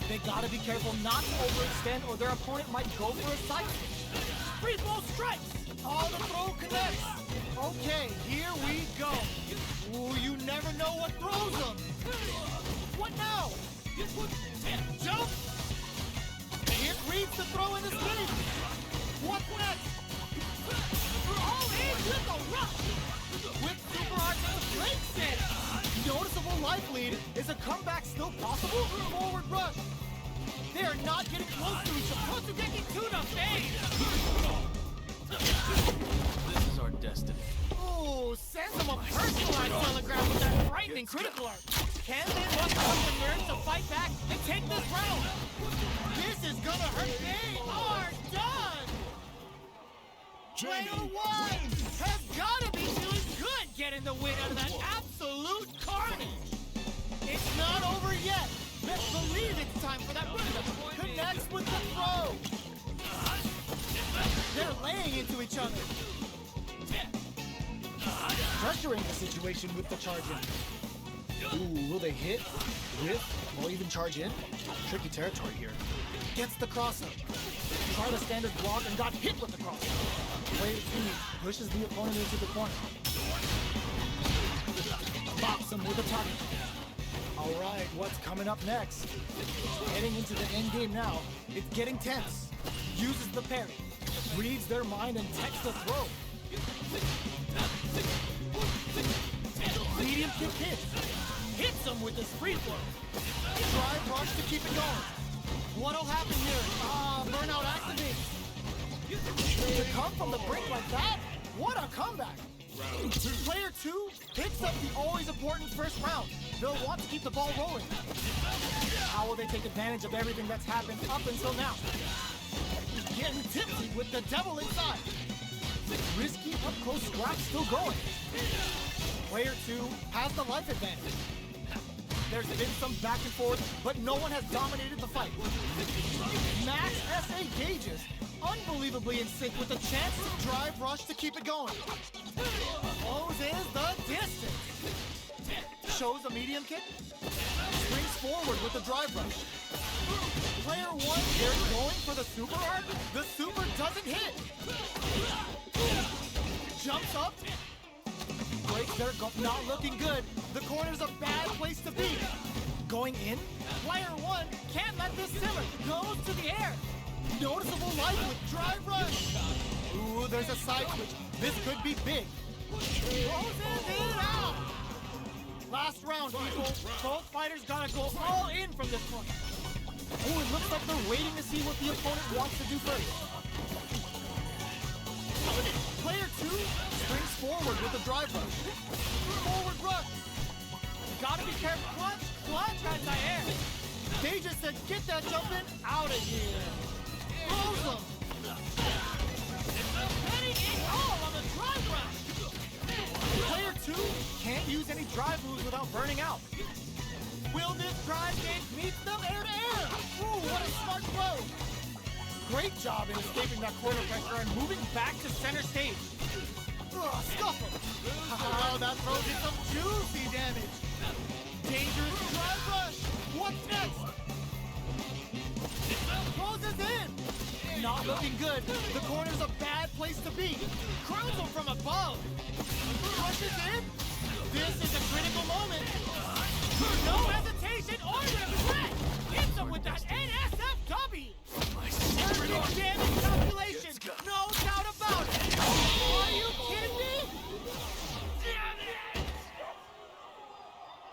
They gotta be careful not to overextend or their opponent might go for a side switch. Free flow strikes. All the throw connects. Okay, here we go. Ooh, you never know what throws them. What now? Jump. It reads the throw in the spin. What next? All in with the rush. With super hard breaks it. Noticeable life lead. Is a comeback still possible? Forward rush. They are not getting close to each other. Kotsugeki to the face. This is our destiny. Ooh, sends them a personalized telegram with that frightening critical art. Can they muster up the nerve to fight back and take this round? This is gonna hurt. They are done. Player one has gotta be feeling good getting the win out of that absolute carnage. It's not over yet. Let's believe it's time for that run. Connects with the throw. They're laying into each other. Pressuring the situation with the charging. Ooh, will they hit, whiff, or even charge in? Tricky territory here. Gets the cross-up. Tried a standard block and got hit with the cross-up. Player 2 pushes the opponent into the corner. Bops him with a target. Alright, what's coming up next? Heading into the end game now. It's getting tense. Uses the parry. Reads their mind and texts the throw. Medium kick hits. Hits him with his free flow. Drive rush to keep it going. What'll happen here? Burnout activates. To come from the brink like that? What a comeback! Player 2 picks up the always important first round. They'll want to keep the ball rolling. How will they take advantage of everything that's happened up until now? Getting tipsy with the devil inside. Risky up-close scratch still going. Player 2 has the life advantage. There's been some back and forth, but no one has dominated the fight. Max SA gauges, unbelievably in sync with a chance to drive rush to keep it going. Closes the distance. Shows a medium kick. Springs forward with the drive rush. Player 1, they're going for the super art. The super doesn't hit. Jumps up. Breaks their not looking good. The corner's a bad place to be. Going in. Player 1 can't let this simmer. Goes to the air. Noticeable light with drive rush. Ooh, there's a side switch. This could be big. Closes it out. Last round, people. Both fighters gotta go all in from this point. Ooh, it looks like they're waiting to see what the opponent wants to do first. Player 2 springs forward with a drive rush. Forward rush. Gotta be careful. Clutch, anti-air. They just said, get that jumping out of here. Close them. Heading in all on the drive rush. Player 2 can't use any drive moves without burning out. Will this drive game meet them air to air? Ooh, what a smart throw. Great job in escaping that corner pressure and moving back to center stage. Stuff him. Oh, that throw did some juicy damage. Dangerous drive rush. What's next? Closes in. Not looking good. The corner's a bad place to be. Crowns him from above. Crushes in. This is a critical moment. No hesitation or regret. Hits him with that NSFW. Perfect damage calculation. No doubt about it. Are you kidding me?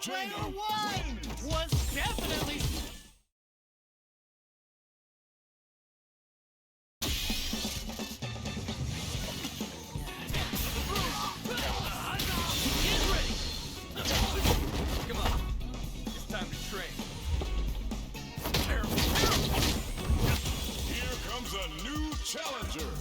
Player 1 was definitely... Come on. It's time to train. Here comes a new challenger.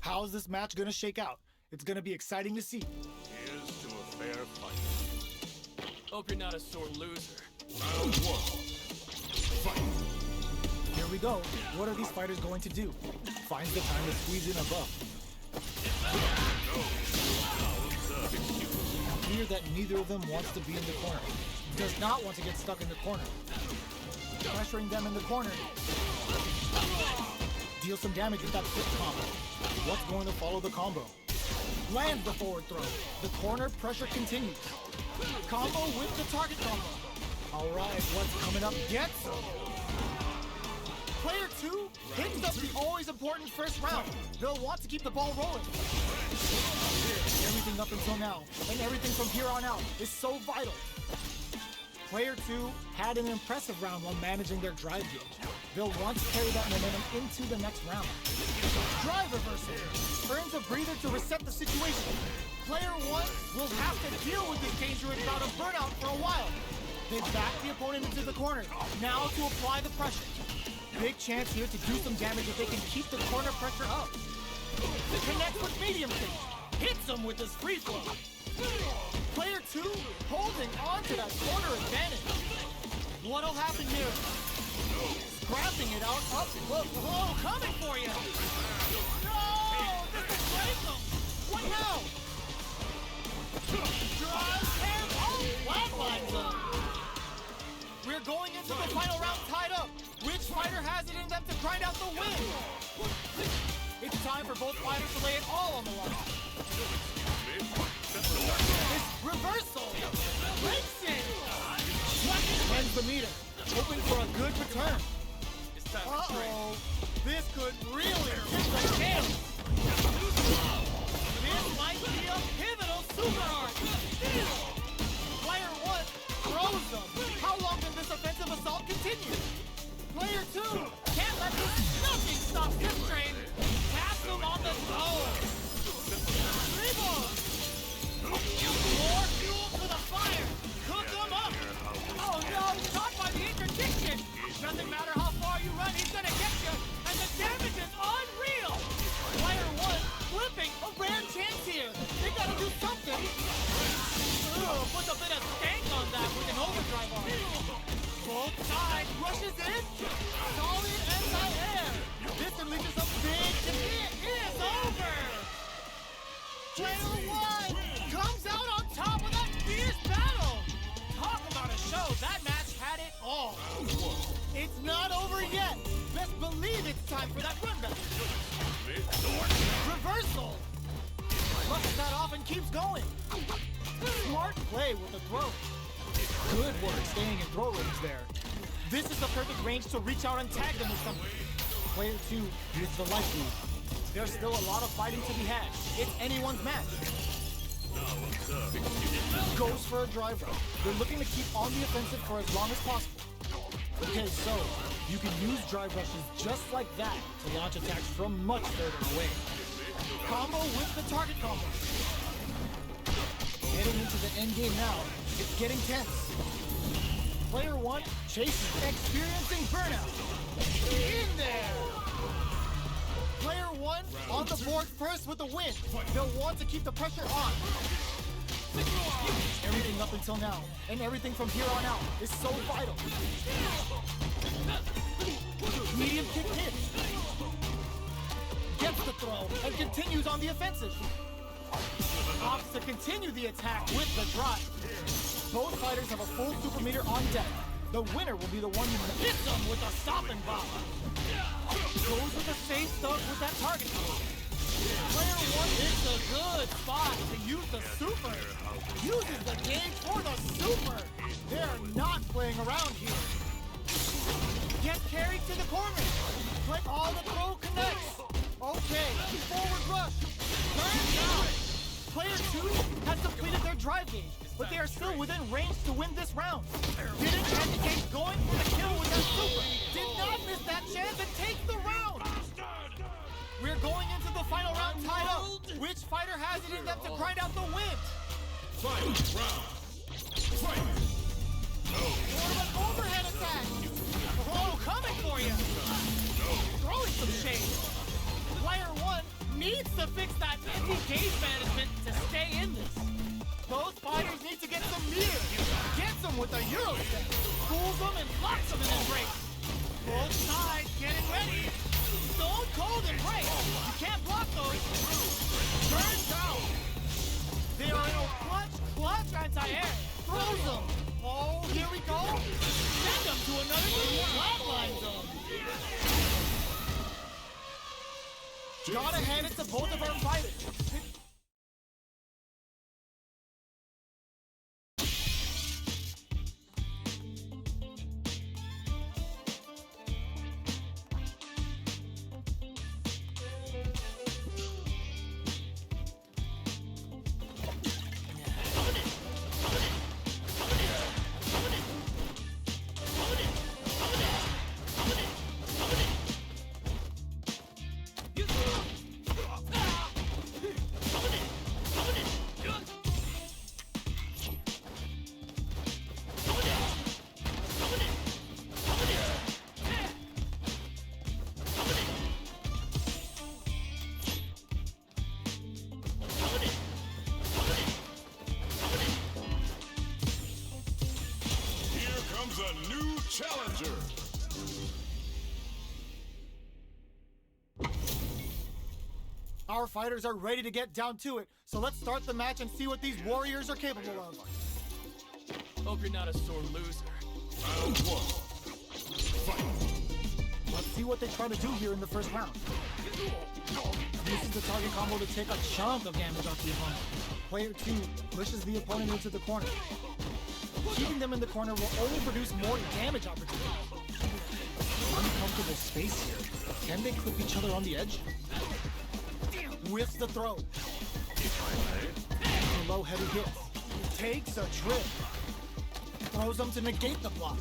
How's this match gonna shake out? It's gonna be exciting to see. Here's to a fair fight. Hope you're not a sore loser. Round 1. Fight. Here we go. What are these fighters going to do? Finds the time to squeeze in a buff. Clear that neither of them wants to be in the corner. Does not want to get stuck in the corner. Pressuring them in the corner. Deal some damage with that quick combo. What's going to follow the combo? Lands the forward throw. The corner pressure continues. Combo with the target combo. Alright, what's coming up? Gets him. Player 2 picks up the always important first round. They'll want to keep the ball rolling. Everything up until now, and everything from here on out, is so vital. Player 2 had an impressive round while managing their drive gauge. They'll want to carry that momentum into the next round. Drive reversal earns a breather to reset the situation. Player 1 will have to deal with this dangerous bout of burnout for a while. They back the opponent into the corner, now to apply the pressure. Big chance here to do some damage if they can keep the corner pressure up. Connects with medium kick. Hits him with his free flow. Player 2 holding on to that corner advantage. What'll happen here? Scrapping it out up close. Whoa, coming for you. No, this will break them. What now? grind out the win. It's time for both fighters to lay it all on the line. This reversal breaks it. Ends the meter, hoping for a good return. It's time to train. Uh-oh, this could really tip the scale. This might be a pivotal super arc. Player 1 throws them. How long can this offensive assault continue? Player 2 can't let this nothing stop this train. Pass them on the zone. Dribble. More fuel to the fire. Cook them up. Oh no, caught by the interdiction. Doesn't matter how far you run, he's gonna get you. And the damage is unreal. Player 1 flipping a rare chance here. They gotta do something. Ugh, put a bit of stank on that with an overdrive arm. Both sides rushes in. Solid anti-air. This unleashes a big defeat. It is over. Player 1 comes out on top of that fierce battle. Talk about a show. That match had it all. It's not over yet. Best believe it's time for that run back. Reversal. Flushes that off and keeps going. Smart play with the throw. Good work staying in throw range there. This is the perfect range to reach out and tag them with something. Player 2 uses the life lead. There's still a lot of fighting to be had. It's anyone's match. Goes for a drive route. They're looking to keep on the offensive for as long as possible. Okay, so you can use drive rushes just like that to launch attacks from much further away. Combo with the target combo. Getting into the end game now. It's getting tense. Player 1 chasing, experiencing burnout. In there! Player 1 on the board first with the win. They'll want to keep the pressure on. Everything up until now, and everything from here on out, is so vital. Medium kick hits. Gets the throw, and continues on the offensive. Opts to continue the attack with the drive. Both fighters have a full super meter on deck. The winner will be the one who hits them with a stopping bomb. Goes with a safe stuff with that target. Player 1 hits a good spot to use the super. Uses the gauge for the super. They're not playing around here. Gets carried to the corner. But all the throw connects. Okay, forward rush. Turns out. Player 2 has completed their drive gauge, but they are still within range to win this round. Didn't hesitate going for the kill with that super. Did not miss that chance and take the round. We're going into the final round tied up. Which fighter has it in them to grind out the win? Final round. Fight. More of an overhead attack. Oh, coming for you. Throwing some shade. Player 1 needs to fix that anti-gauge management to stay in this. Both fighters need to get some meter. Gets them with a Euro step. Fools them and locks them in embrace. Both sides getting ready. Stone cold embrace. You can't block those. Turns out. They are in a clutch anti-air. Throws them. Oh, here we go. Send them to another flatline zone. Gotta hand it to both of our fighters. A new challenger. Our fighters are ready to get down to it, so let's start the match and see what these warriors are capable of. Hope you're not a sore loser. Round 1. Fight. Let's see what they try to do here in the first round. Uses the target combo to take a chunk of damage off the opponent. Player 2 pushes the opponent into the corner. Keeping them in the corner will only produce more damage opportunities. Uncomfortable space here. Can they clip each other on the edge? Whiffs the throw. Low heavy hits. Takes a trip. Throws them to negate the block.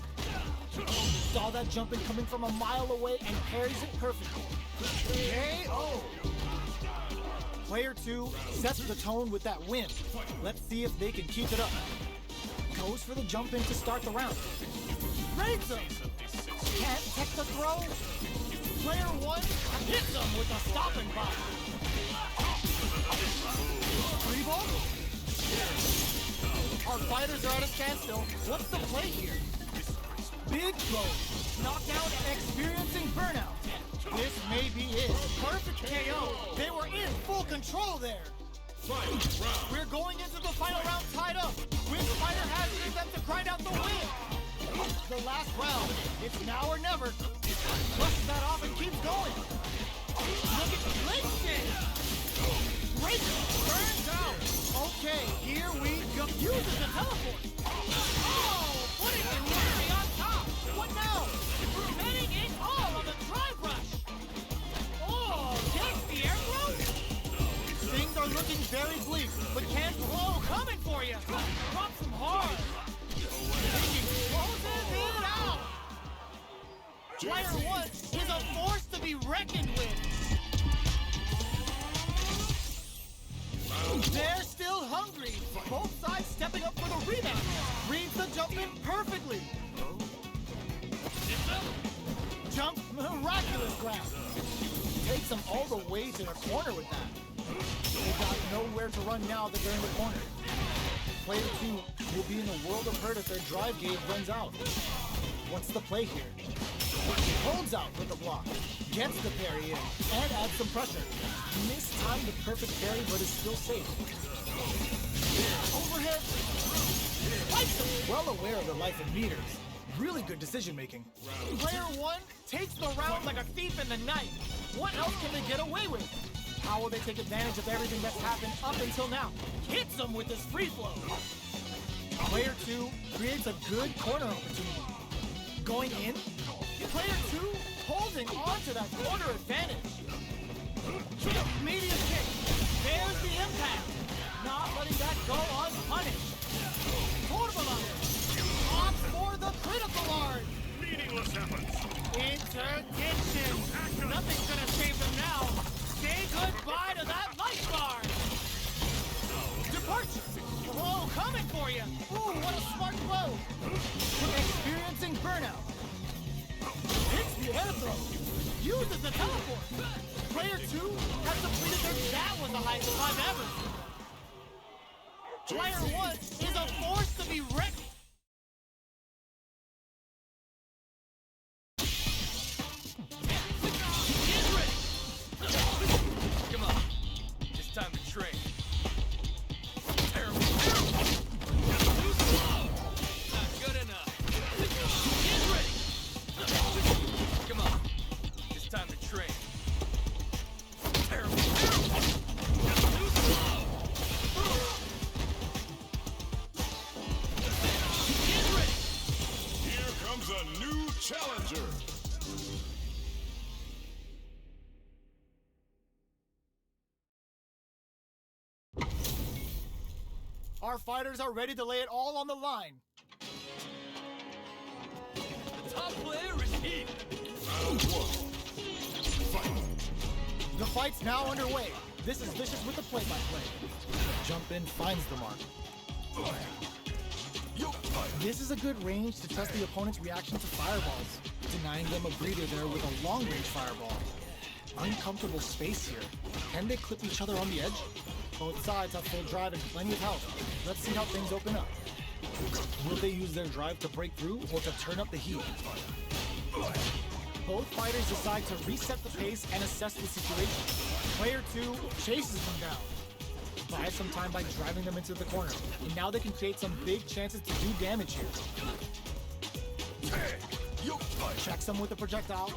Saw that jumping coming from a mile away and parries it perfectly. KO! Player 2 sets the tone with that win. Let's see if they can keep it up. Goes for the jump in to start the round. Raids him! Can't tech the throw. Player 1 hits him with a stopping block. Free ball? Our fighters are at a standstill. What's the play here? Big throw. Knockdown and experiencing burnout. This may be it. Perfect KO. They were in full control there. We're going into the final round tied up. Which fighter has it in them to grind out the win? The last round. It's now or never. Flushes that off and keeps going. Look at Langston. Break burns out. Okay, here we go. Uses the teleport. Oh, putting the Murray on top. What now? Preventing it all on the drive rush. Oh, gets the air throw. Things are looking very bleak, but can't blow coming for you. Drops him hard. He closes it out. Player 1 is a force to be reckoned with. They're still hungry. Both sides stepping up for the rebound. Reads the jump in perfectly. Jump miraculous grab. Takes them all the way to the corner with that. They got nowhere to run now that they're in the corner. Player 2 will be in a world of hurt if their drive gauge runs out. What's the play here? He holds out with the block, gets the parry in, and adds some pressure. Mistimed the perfect parry, but is still safe. Overhead. Fights him. Well aware of their life in meters. Really good decision making. Player 1 takes the round like a thief in the night. What else can they get away with? How will they take advantage of everything that's happened up until now? Hits them with this free flow. Player 2 creates a good corner opportunity. Going in, player 2 holding on to that corner advantage. Medium kick. There's the impact. Not letting that go unpunished. Torvalon opts for the critical art. Meaningless efforts. Interdiction. Nothing's gonna save them now. Say goodbye to that life bar. Departure. Whoa, coming for you. Ooh, what a smart blow. Experiencing burnout. Hits the air throw. Uses the teleport. Player 2 has completed their... That was the highest five ever. Player 1 is a force to be reckoned. Get ready! Come on. It's time to train. Terrible. Too slow! Not good enough. Get ready! Come on. It's time to train. Terrible. Too slow! Get ready! Here comes a new challenger. Our fighters are ready to lay it all on the line. The top player is here. Round 1. Fight. The fight's now underway. This is Vicious with the play-by-play. Jump in finds the mark. This is a good range to test the opponent's reaction to fireballs, denying them a breather there with a long-range fireball. Uncomfortable space here. Can they clip each other on the edge? Both sides have full drive and plenty of health. Let's see how things open up. Will they use their drive to break through or to turn up the heat? Both fighters decide to reset the pace and assess the situation. Player 2 chases them down. Buys some time by driving them into the corner. And now they can create some big chances to do damage here. Checks them with a projectile.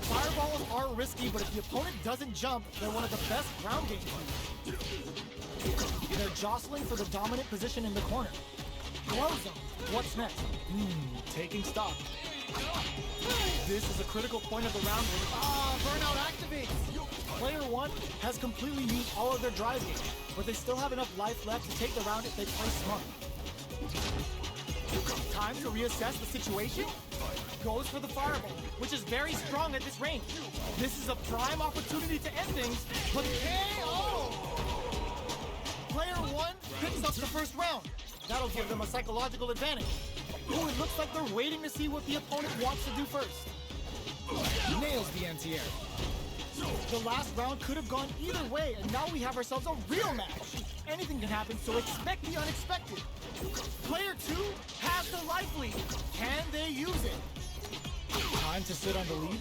Fireballs are risky, but if the opponent doesn't jump, they're one of the best ground game moves. They're jostling for the dominant position in the corner. Blow zone. What's next? Taking stock. This is a critical point of the round where burnout activates. Player 1 has completely used all of their drive game, but they still have enough life left to take the round if they play smart. Time to reassess the situation. Goes for the fireball, which is very strong at this range. This is a prime opportunity to end things, but KO! Player 1 picks up the first round. That'll give them a psychological advantage. Ooh, it looks like they're waiting to see what the opponent wants to do first. Nails the anti-air. The last round could have gone either way, and now we have ourselves a real match. Anything can happen, so expect the unexpected. Player 2 has the life lead. Can they use it? Time to sit on the lead.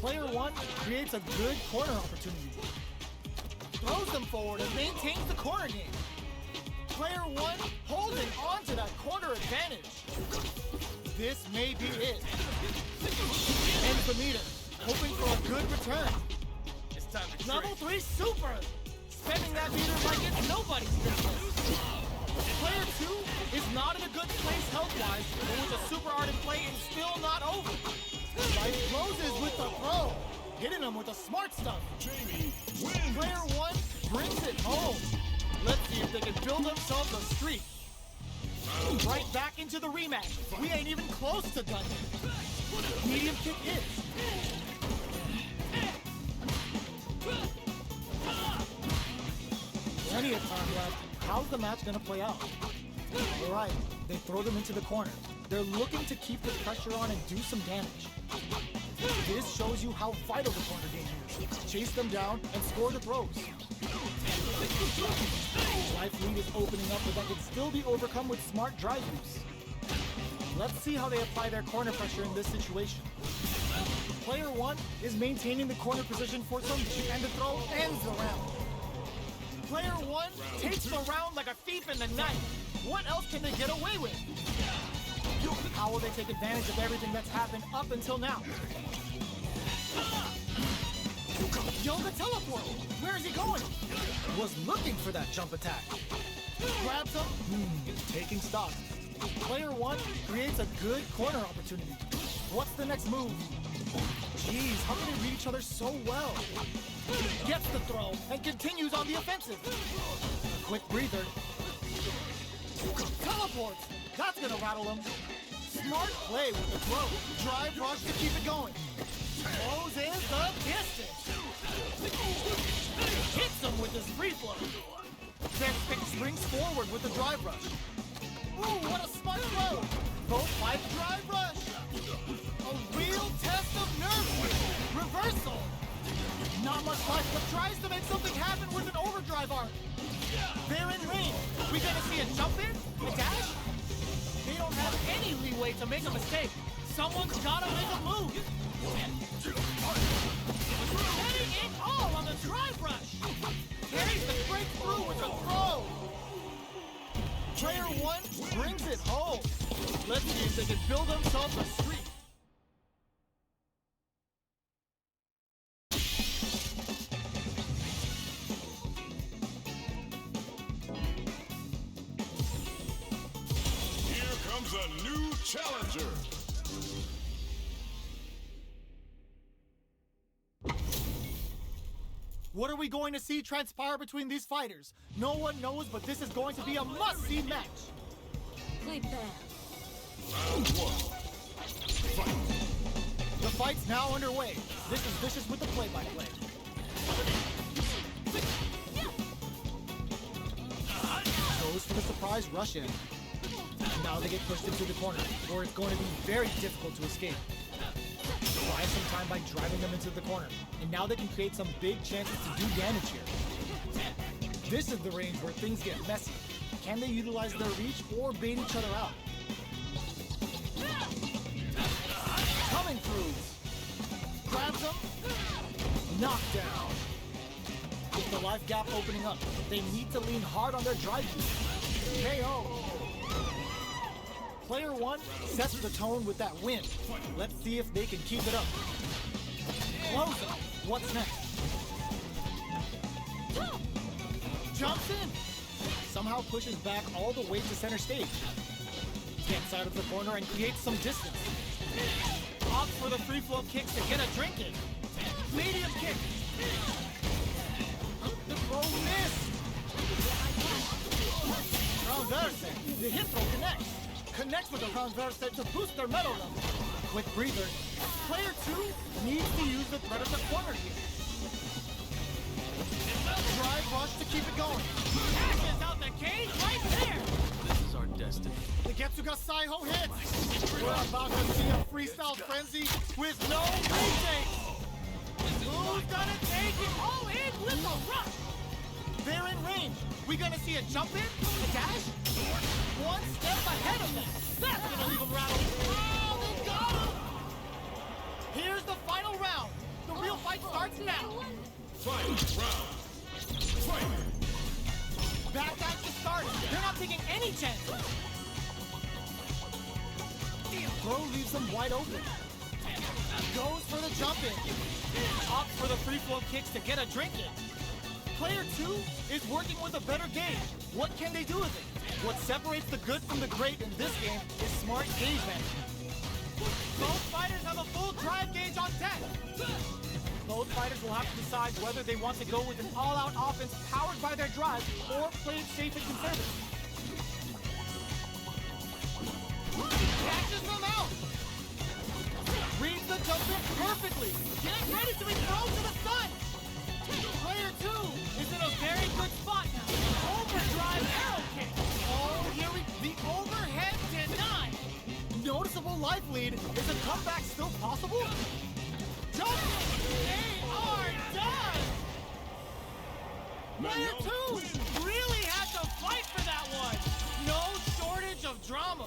Player 1 creates a good corner opportunity. Throws them forward and maintains the corner game. Player 1 holding on to that corner advantage. This may be it. Ends the meter, hoping for a good return. It's time to Level trade. 3 super! Spending that meter like it's nobody's business. Player 2 is not in a good place health-wise, but with a super art in play, it's still not over. Life closes with the throw, hitting him with the smart stuff. Jamie wins. Player 1 brings it home. Let's see if they can build themselves a streak. Right back into the rematch. We ain't even close to done yet. Medium kick hits. Plenty of time left. How's the match gonna play out? All right, they throw them into the corner. They're looking to keep the pressure on and do some damage. This shows you how vital the corner game is. Chase them down and score the throws. Life lead is opening up, but that can still be overcome with smart drive use. Let's see how they apply their corner pressure in this situation. Player 1 is maintaining the corner position for some, and the throw ends the round. Player 1 takes the round like a thief in the night. What else can they get away with? How will they take advantage of everything that's happened up until now? Yoga teleport! Where is he going? Was looking for that jump attack. Grabs him. Taking stock. Player 1 creates a good corner opportunity. What's the next move? Jeez, how can they read each other so well? Gets the throw and continues on the offensive. Quick breather. Teleports. That's gonna rattle him. Smart play with the throw. Drive rush to keep it going. Closes the distance. Hits him with his free flow. Then springs forward with the drive rush. Ooh, what a smart throw. Both fight drive rush. A real test of nerve. Reversal. Not much life, but tries to make something happen with an overdrive arc. They're in range. We gonna see a jump in? A dash? They don't have any leeway to make a mistake. Someone's gotta make a move. Setting it all on the drive rush. Carries the breakthrough with a throw. Player 1 brings it home. Let's see if they can build themselves a streak. Here comes a new challenger. What are we going to see transpire between these fighters? No one knows, but this is going to be a must-see match. Play bad. Round 1. Fight. The fight's now underway. This is Vicious with the play-by-play. Goes for the surprise rush in. Now they get pushed into the corner, where it's going to be very difficult to escape. Buy some time by driving them into the corner, and now they can create some big chances to do damage here. This is the range where things get messy. Can they utilize their reach or bait each other out? Coming through. Grabs them. Knockdown. With the life gap opening up, they need to lean hard on their drive use. KO. Player one sets the tone with that win. Let's see if they can keep it up. Close up. What's next? Jumps in. Somehow pushes back all the way to center stage. Gets out of the corner and creates some distance. Opts for the free flow kicks to get a drink in. Medium kick. The throw missed. Transverse. The hip throw connects. Connects with the transverse to boost their metal level. Quick breather. Player two needs to use the threat of the corner here. Drive rush to keep it going. Passes out the cage right there. This is our destiny. The Getsuga Saiho hits. We're about to see a freestyle frenzy with no retakes. Who's gonna take it all in with a rush? They're in range. We gonna see a jump in, a dash, one step ahead of them. That's gonna leave them rattled. Oh, they got him! Here's the final round. The real fight starts now. Fight round. Fight. Back at the start. They're not taking any chances. Throw leaves them wide open. Goes for the jump in. Opts for the free flow kicks to get a drink in. Player two is working with a better gauge. What can they do with it? What separates the good from the great in this game is smart gauge management. Both fighters have a full drive gauge on deck. Both fighters will have to decide whether they want to go with an all-out offense powered by their drive or play it safe and conservative. Catches them out! Reads the jump in perfectly! Getting ready to be thrown to the sun! Player two is in a very good spot now. Overdrive arrow kick! Oh, here the overhead denied! Noticeable life lead. Is a comeback still possible? Jump! They are done! Player two really had to fight for that one. No shortage of drama.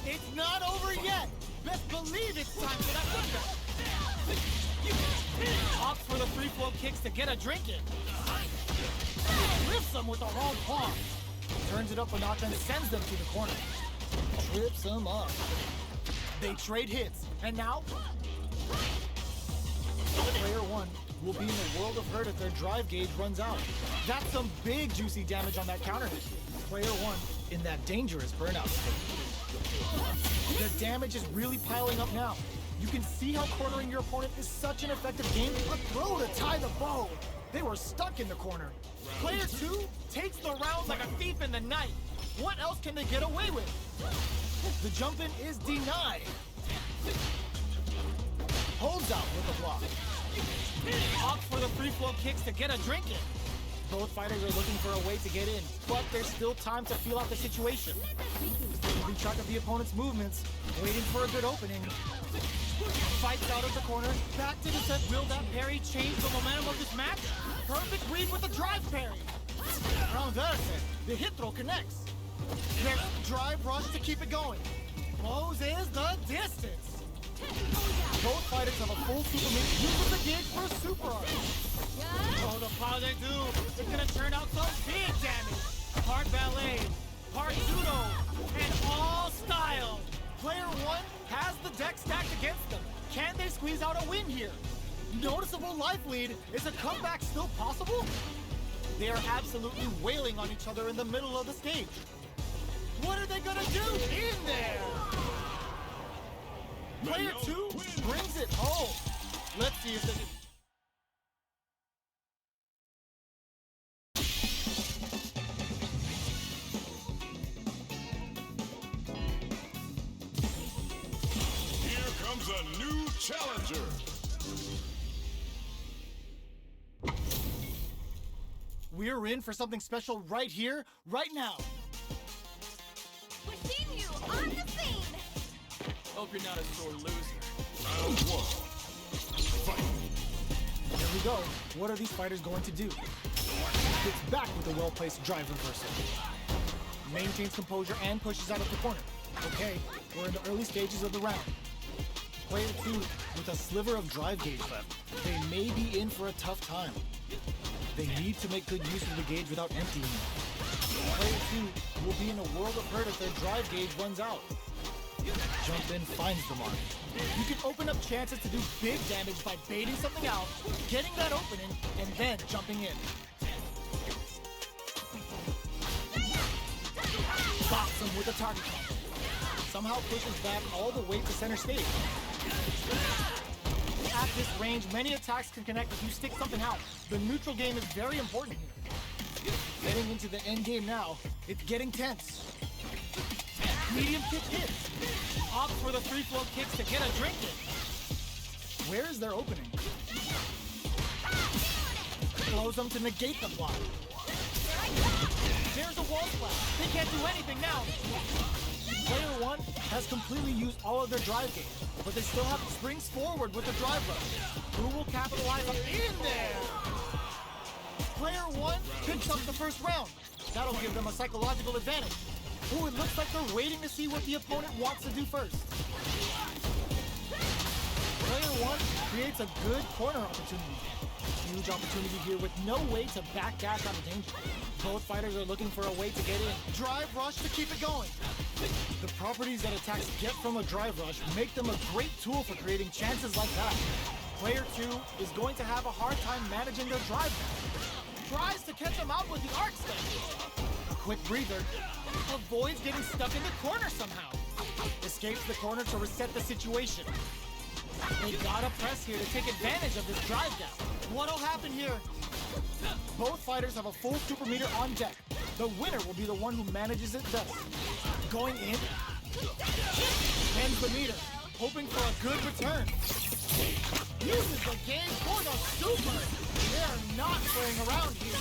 It's not over yet. Best believe it's time for that comeback. Opts for the free flow kicks to get a drink in. Lifts them with the wrong palm. Turns it up a notch and sends them to the corner. Trips them up. They trade hits. And now, player one will be in a world of hurt if their drive gauge runs out. That's some big juicy damage on that counter hit. Player one in that dangerous burnout state. The damage is really piling up now. You can see how cornering your opponent is such an effective game. A throw to tie the bow. They were stuck in the corner. Player two takes the round like a thief in the night. What else can they get away with? The jump in is denied. Holds out with the block. Opts for the free flow kicks to get a drink in. Both fighters are looking for a way to get in, but there's still time to feel out the situation. Keeping track of the opponent's movements, waiting for a good opening. Fights out of the corner, back to the set. Will that parry change the momentum of this match? Perfect read with the drive parry. Transverse, the hit throw connects. There's drive rush to keep it going. Closes the distance. Both fighters have a full super move. Uses the gauge for a super art. Oh, the power they do. It's gonna turn out some big damage. Part ballet, part judo, and all style. Player one has the deck stacked against them. Can they squeeze out a win here? Noticeable life lead. Is a comeback still possible? They are absolutely wailing on each other in the middle of the stage. What are they gonna do in there? Player two brings it home. Let's see if they can... Here comes a new challenger. We're in for something special right here, right now. We're seeing you on the scene. Hope you're not a sore loser. Round one. Fight. Here we go. What are these fighters going to do? Gets back with a well-placed drive reversal. Maintains composure and pushes out of the corner. Okay, we're in the early stages of the round. Player two with a sliver of drive gauge left. They may be in for a tough time. They need to make good use of the gauge without emptying it. Player 2 will be in a world of hurt if their drive gauge runs out. Jump in finds the mark. You can open up chances to do big damage by baiting something out, getting that opening, and then jumping in. Box him with a target combo. Somehow pushes back all the way to center stage. At this range, many attacks can connect if you stick something out. The neutral game is very important here. Heading into the end game now, it's getting tense. Medium kick hits. Opts for the free flow kicks to get a drink in. Where is their opening? Throws them to negate the block. There's a wall splash. They can't do anything now. Player 1 has completely used all of their drive gauge, but they still have springs forward with the drive rush. Who will capitalize on in there? Player 1 picks up the first round. That'll give them a psychological advantage. Ooh, it looks like they're waiting to see what the opponent wants to do first. Player 1 creates a good corner opportunity. Huge opportunity here with no way to backdash out of danger. Both fighters are looking for a way to get in. Drive rush to keep it going. The properties that attacks get from a drive rush make them a great tool for creating chances like that. Player 2 is going to have a hard time managing their drive rush. Tries to catch them out with the arc step. A quick breather. Avoids getting stuck in the corner somehow. Escapes the corner to reset the situation. They gotta press here to take advantage of this drive down. What'll happen here? Both fighters have a full super meter on deck. The winner will be the one who manages it best. Going in. Ends the meter, hoping for a good return. Uses the game for the super. They're not playing around here.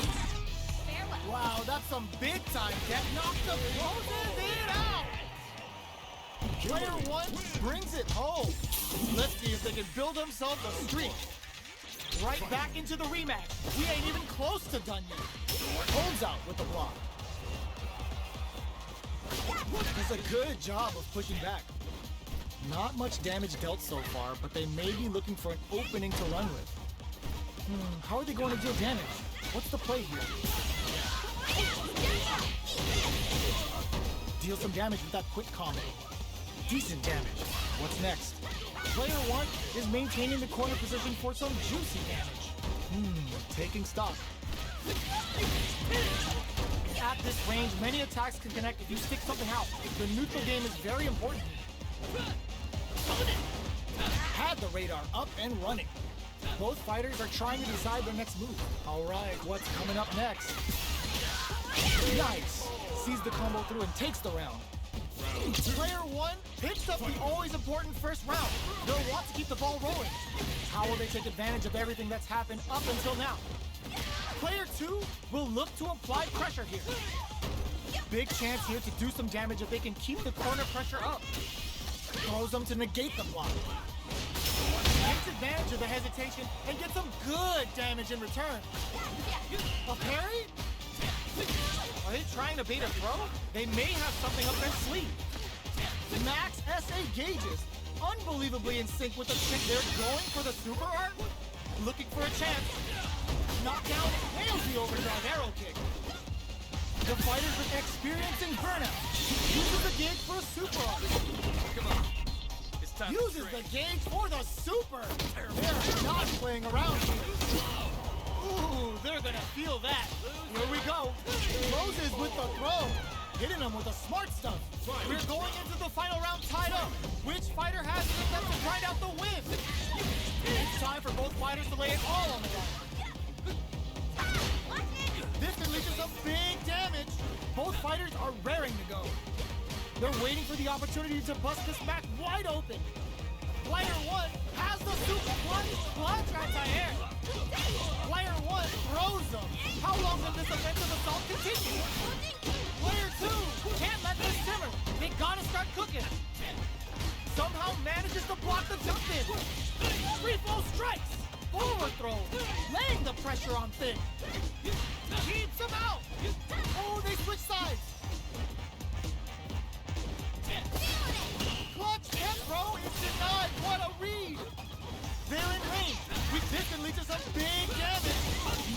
Wow, that's some big time deck. Knocked the closes it out. Player 1 brings it home. Let's see if they can build themselves a streak. Right back into the rematch. We ain't even close to done yet. Holds out with the block. Does a good job of pushing back. Not much damage dealt so far, but they may be looking for an opening to run with. How are they going to deal damage? What's the play here? Deal some damage with that quick combo. Decent damage. What's next? Player 1 is maintaining the corner position for some juicy damage. Taking stock. At this range, many attacks can connect if you stick something out. The neutral game is very important. Had the radar up and running. Both fighters are trying to decide their next move. All right, what's coming up next? Nice. Sees the combo through and takes the round. Player 1 picks up the always important first round. They'll want to keep the ball rolling. How will they take advantage of everything that's happened up until now? Player 2 will look to apply pressure here. Big chance here to do some damage if they can keep the corner pressure up. Throws them to negate the block. Takes advantage of the hesitation and gets some good damage in return. A parry? Are they trying to bait a throw? They may have something up their sleeve. Max SA gauges. Unbelievably in sync with the trick. They're going for the super art. Looking for a chance. Knockdown nails the overdrive arrow kick. The fighters with experience in burnout. Uses the gauge for a super art. Come on. It's time to Uses the train. gauge for the super. They're not playing around here. Ooh, they're gonna feel that. Here we go. Moses with the throw. Hitting them with the smart stuff. We're going into the final round tied up. Which fighter has it in them to grind out the win? It's time for both fighters to lay it all on the line. This can lead to some big damage. Both fighters are raring to go. They're waiting for the opportunity to bust this match wide open. Player 1 has the super plunge anti-air. Player 1 throws them. How long will this offensive assault continue? Player 2 can't let this simmer. They gotta start cooking. Somehow manages to block the jump in. Free flow strikes. Forward throw. Laying the pressure on Finn. Keeps him out. Oh, they switch sides. Clutch hip throw is denied. What a read. They're in range. This can lead to some big damage.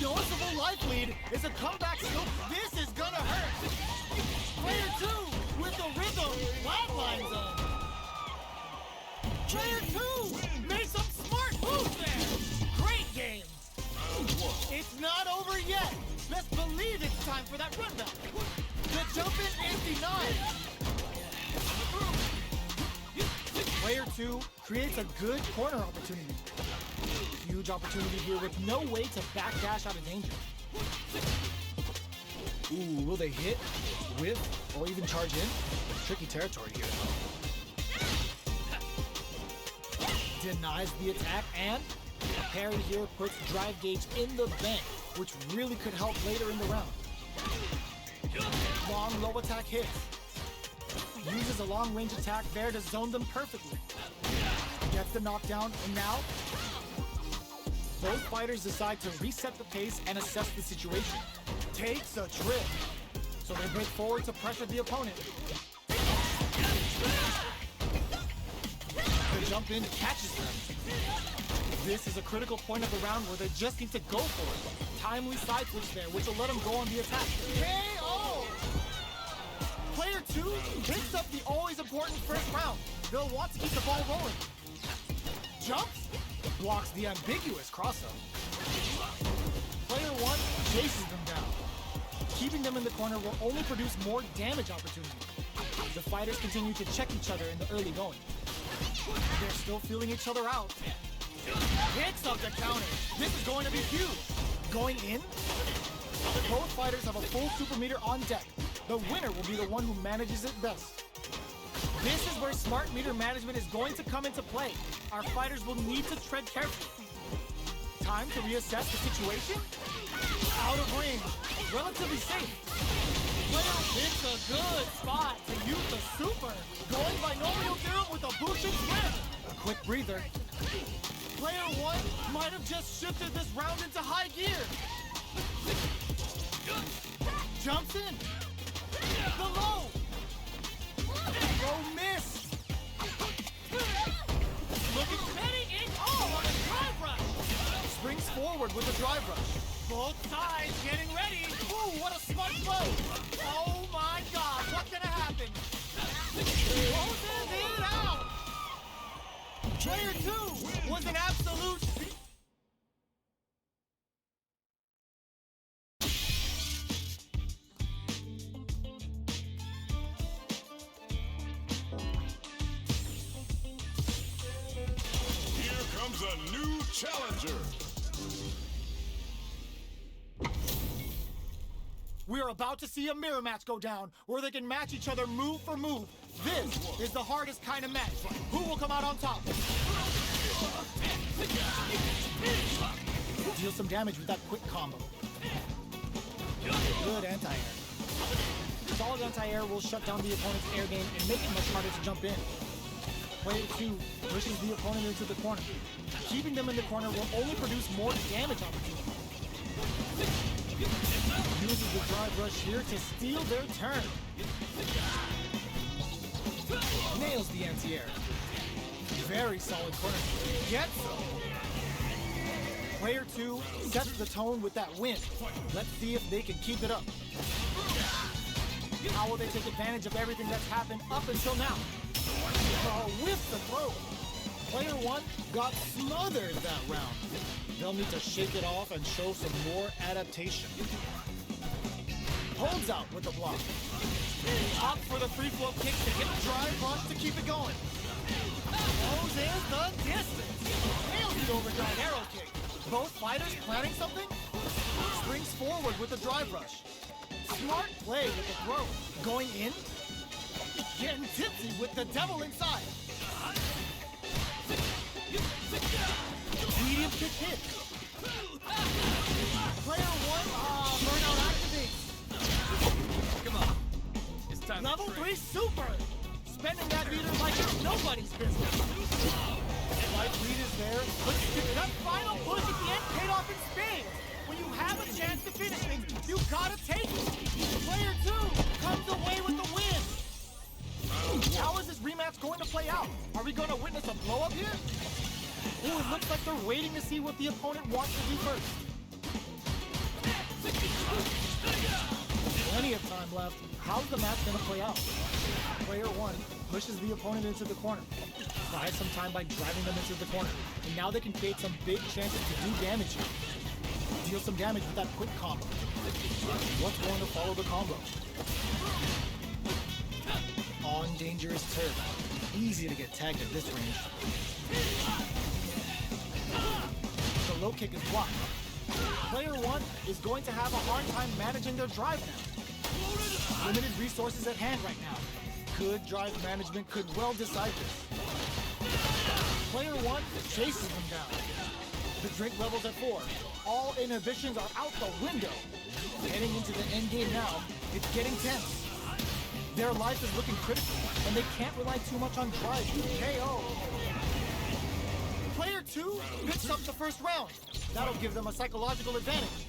Noticeable life life lead is a comeback skill. This is gonna hurt. Player 2 with the rhythm flatline zone. Player 2 made some smart moves there. Great game. It's not over yet. Best believe it's time for that rundown. The jump in is denied. Player 2 creates a good corner opportunity. Huge opportunity here with no way to backdash out of danger. Ooh, will they hit, whiff, or even charge in? Tricky territory here. Denies the attack, and a parry here puts drive gauge in the bank, which really could help later in the round. Long low attack hits. Uses a long range attack there to zone them perfectly. Gets the knockdown, and now both fighters decide to reset the pace and assess the situation. Takes a trip, so they break forward to pressure the opponent. The jump in catches them. This is a critical point of the round where they just need to go for it. Timely side switch there, which will let them go on the attack. KO! Player 2 picks up the always important first round. They'll want to keep the ball rolling. Jumps, blocks the ambiguous cross-up. Player 1 chases them down. Keeping them in the corner will only produce more damage opportunities. The fighters continue to check each other in the early going. They're still feeling each other out. Hits up the counter. This is going to be huge. Going in, both fighters have a full super meter on deck. The winner will be the one who manages it best. This is where smart meter management is going to come into play. Our fighters will need to tread carefully. Time to reassess the situation. Out of range, relatively safe. Player picks a good spot to use the super. Going binomial theorem with a Bushin grip. A quick breather. Player 1 might have just shifted this round into high gear. Jumps in. Below. Throw miss. Looking steady in. Oh, on a drive rush. Springs forward with a drive rush. Both sides getting ready. Ooh, what a smart blow. Oh my God, what's gonna happen? Closes it out. Player 2 was an absolute. Here comes a new challenger. We are about to see a mirror match go down, where they can match each other move for move. This is the hardest kind of match. Who will come out on top? Deal some damage with that quick combo. Good anti-air. Solid anti-air will shut down the opponent's air game and make it much harder to jump in. Player 2 pushes the opponent into the corner. Keeping them in the corner will only produce more damage opportunities. Uses the drive rush here to steal their turn. Nails the anti-air. Very solid corner. Gets them. Player 2 sets the tone with that win. Let's see if they can keep it up. How will they take advantage of everything that's happened up until now? With the throw. Player 1 got smothered that round. They'll need to shake it off and show some more adaptation. Holds out with the block. Opts for the free flow kick to get the drive rush to keep it going. Throws in the distance. Nails the overdrive arrow kick. Both fighters planning something? Springs forward with the drive rush. Smart play with the throw. Going in? Getting tipsy with the devil inside. Medium kick hit. Player 1, burnout activates. Come on. It's time Level to 3 super. Spending that meter like it's nobody's business. Light lead is there. That final push at the end paid off in spades. When you have a chance to finish things, you gotta take it. Player 2 comes away with the win. How is this rematch going to play out? Are we going to witness a blow-up here? Ooh, it looks like they're waiting to see what the opponent wants to do first. time left. How's the match gonna play out? Player 1 pushes the opponent into the corner, buys some time by driving them into the corner, and now they can create some big chances to do damage here. Deal some damage with that quick combo. What's going to follow the combo? On dangerous turf. Easy to get tagged at this range. The low kick is blocked. Player 1 is going to have a hard time managing their drive now. Limited resources at hand right now. Good drive management could well decide this. Player 1 chases them down. The drink level's at 4. All inhibitions are out the window. Heading into the end game now, it's getting tense. Their life is looking critical, and they can't rely too much on drive to KO. Player 2 picks up the first round. That'll give them a psychological advantage.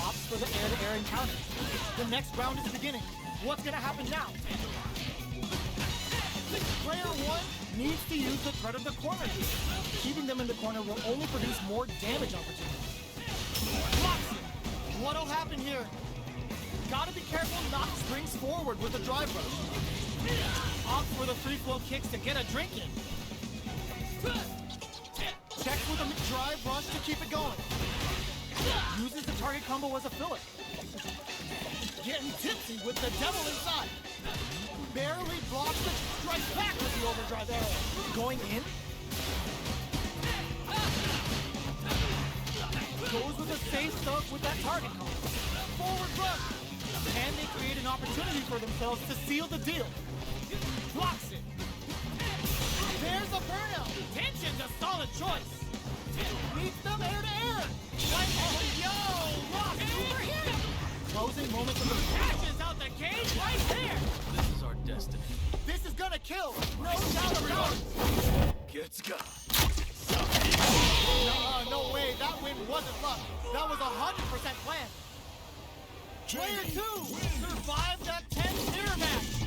Opts for the air-to-air encounter. The next round is beginning. What's gonna happen now? Player 1 needs to use the threat of the corner here. Keeping them in the corner will only produce more damage opportunities. Blocks it. What'll happen here? Gotta be careful not springs forward with the drive rush. Opts for the free flow kicks to get a drink in. Checks with a drive rush to keep it going. Uses the target combo as a filler. Getting tipsy with the devil inside. Barely blocks the strike back with the overdrive arrow. Going in. Goes with a safe stuff with that target combo. Forward rush. And they create an opportunity for themselves to seal the deal. Blocks it. There's a burnout. Tension's a solid choice. Meets them air to air. Like, oh, yo, lock over here. Closing moments of the catches out the cage right there. This is our destiny. This is gonna kill. No doubt about it. Gets got. No way. That win wasn't luck. That was 100% planned. Player 2 survived that 10 mirror match.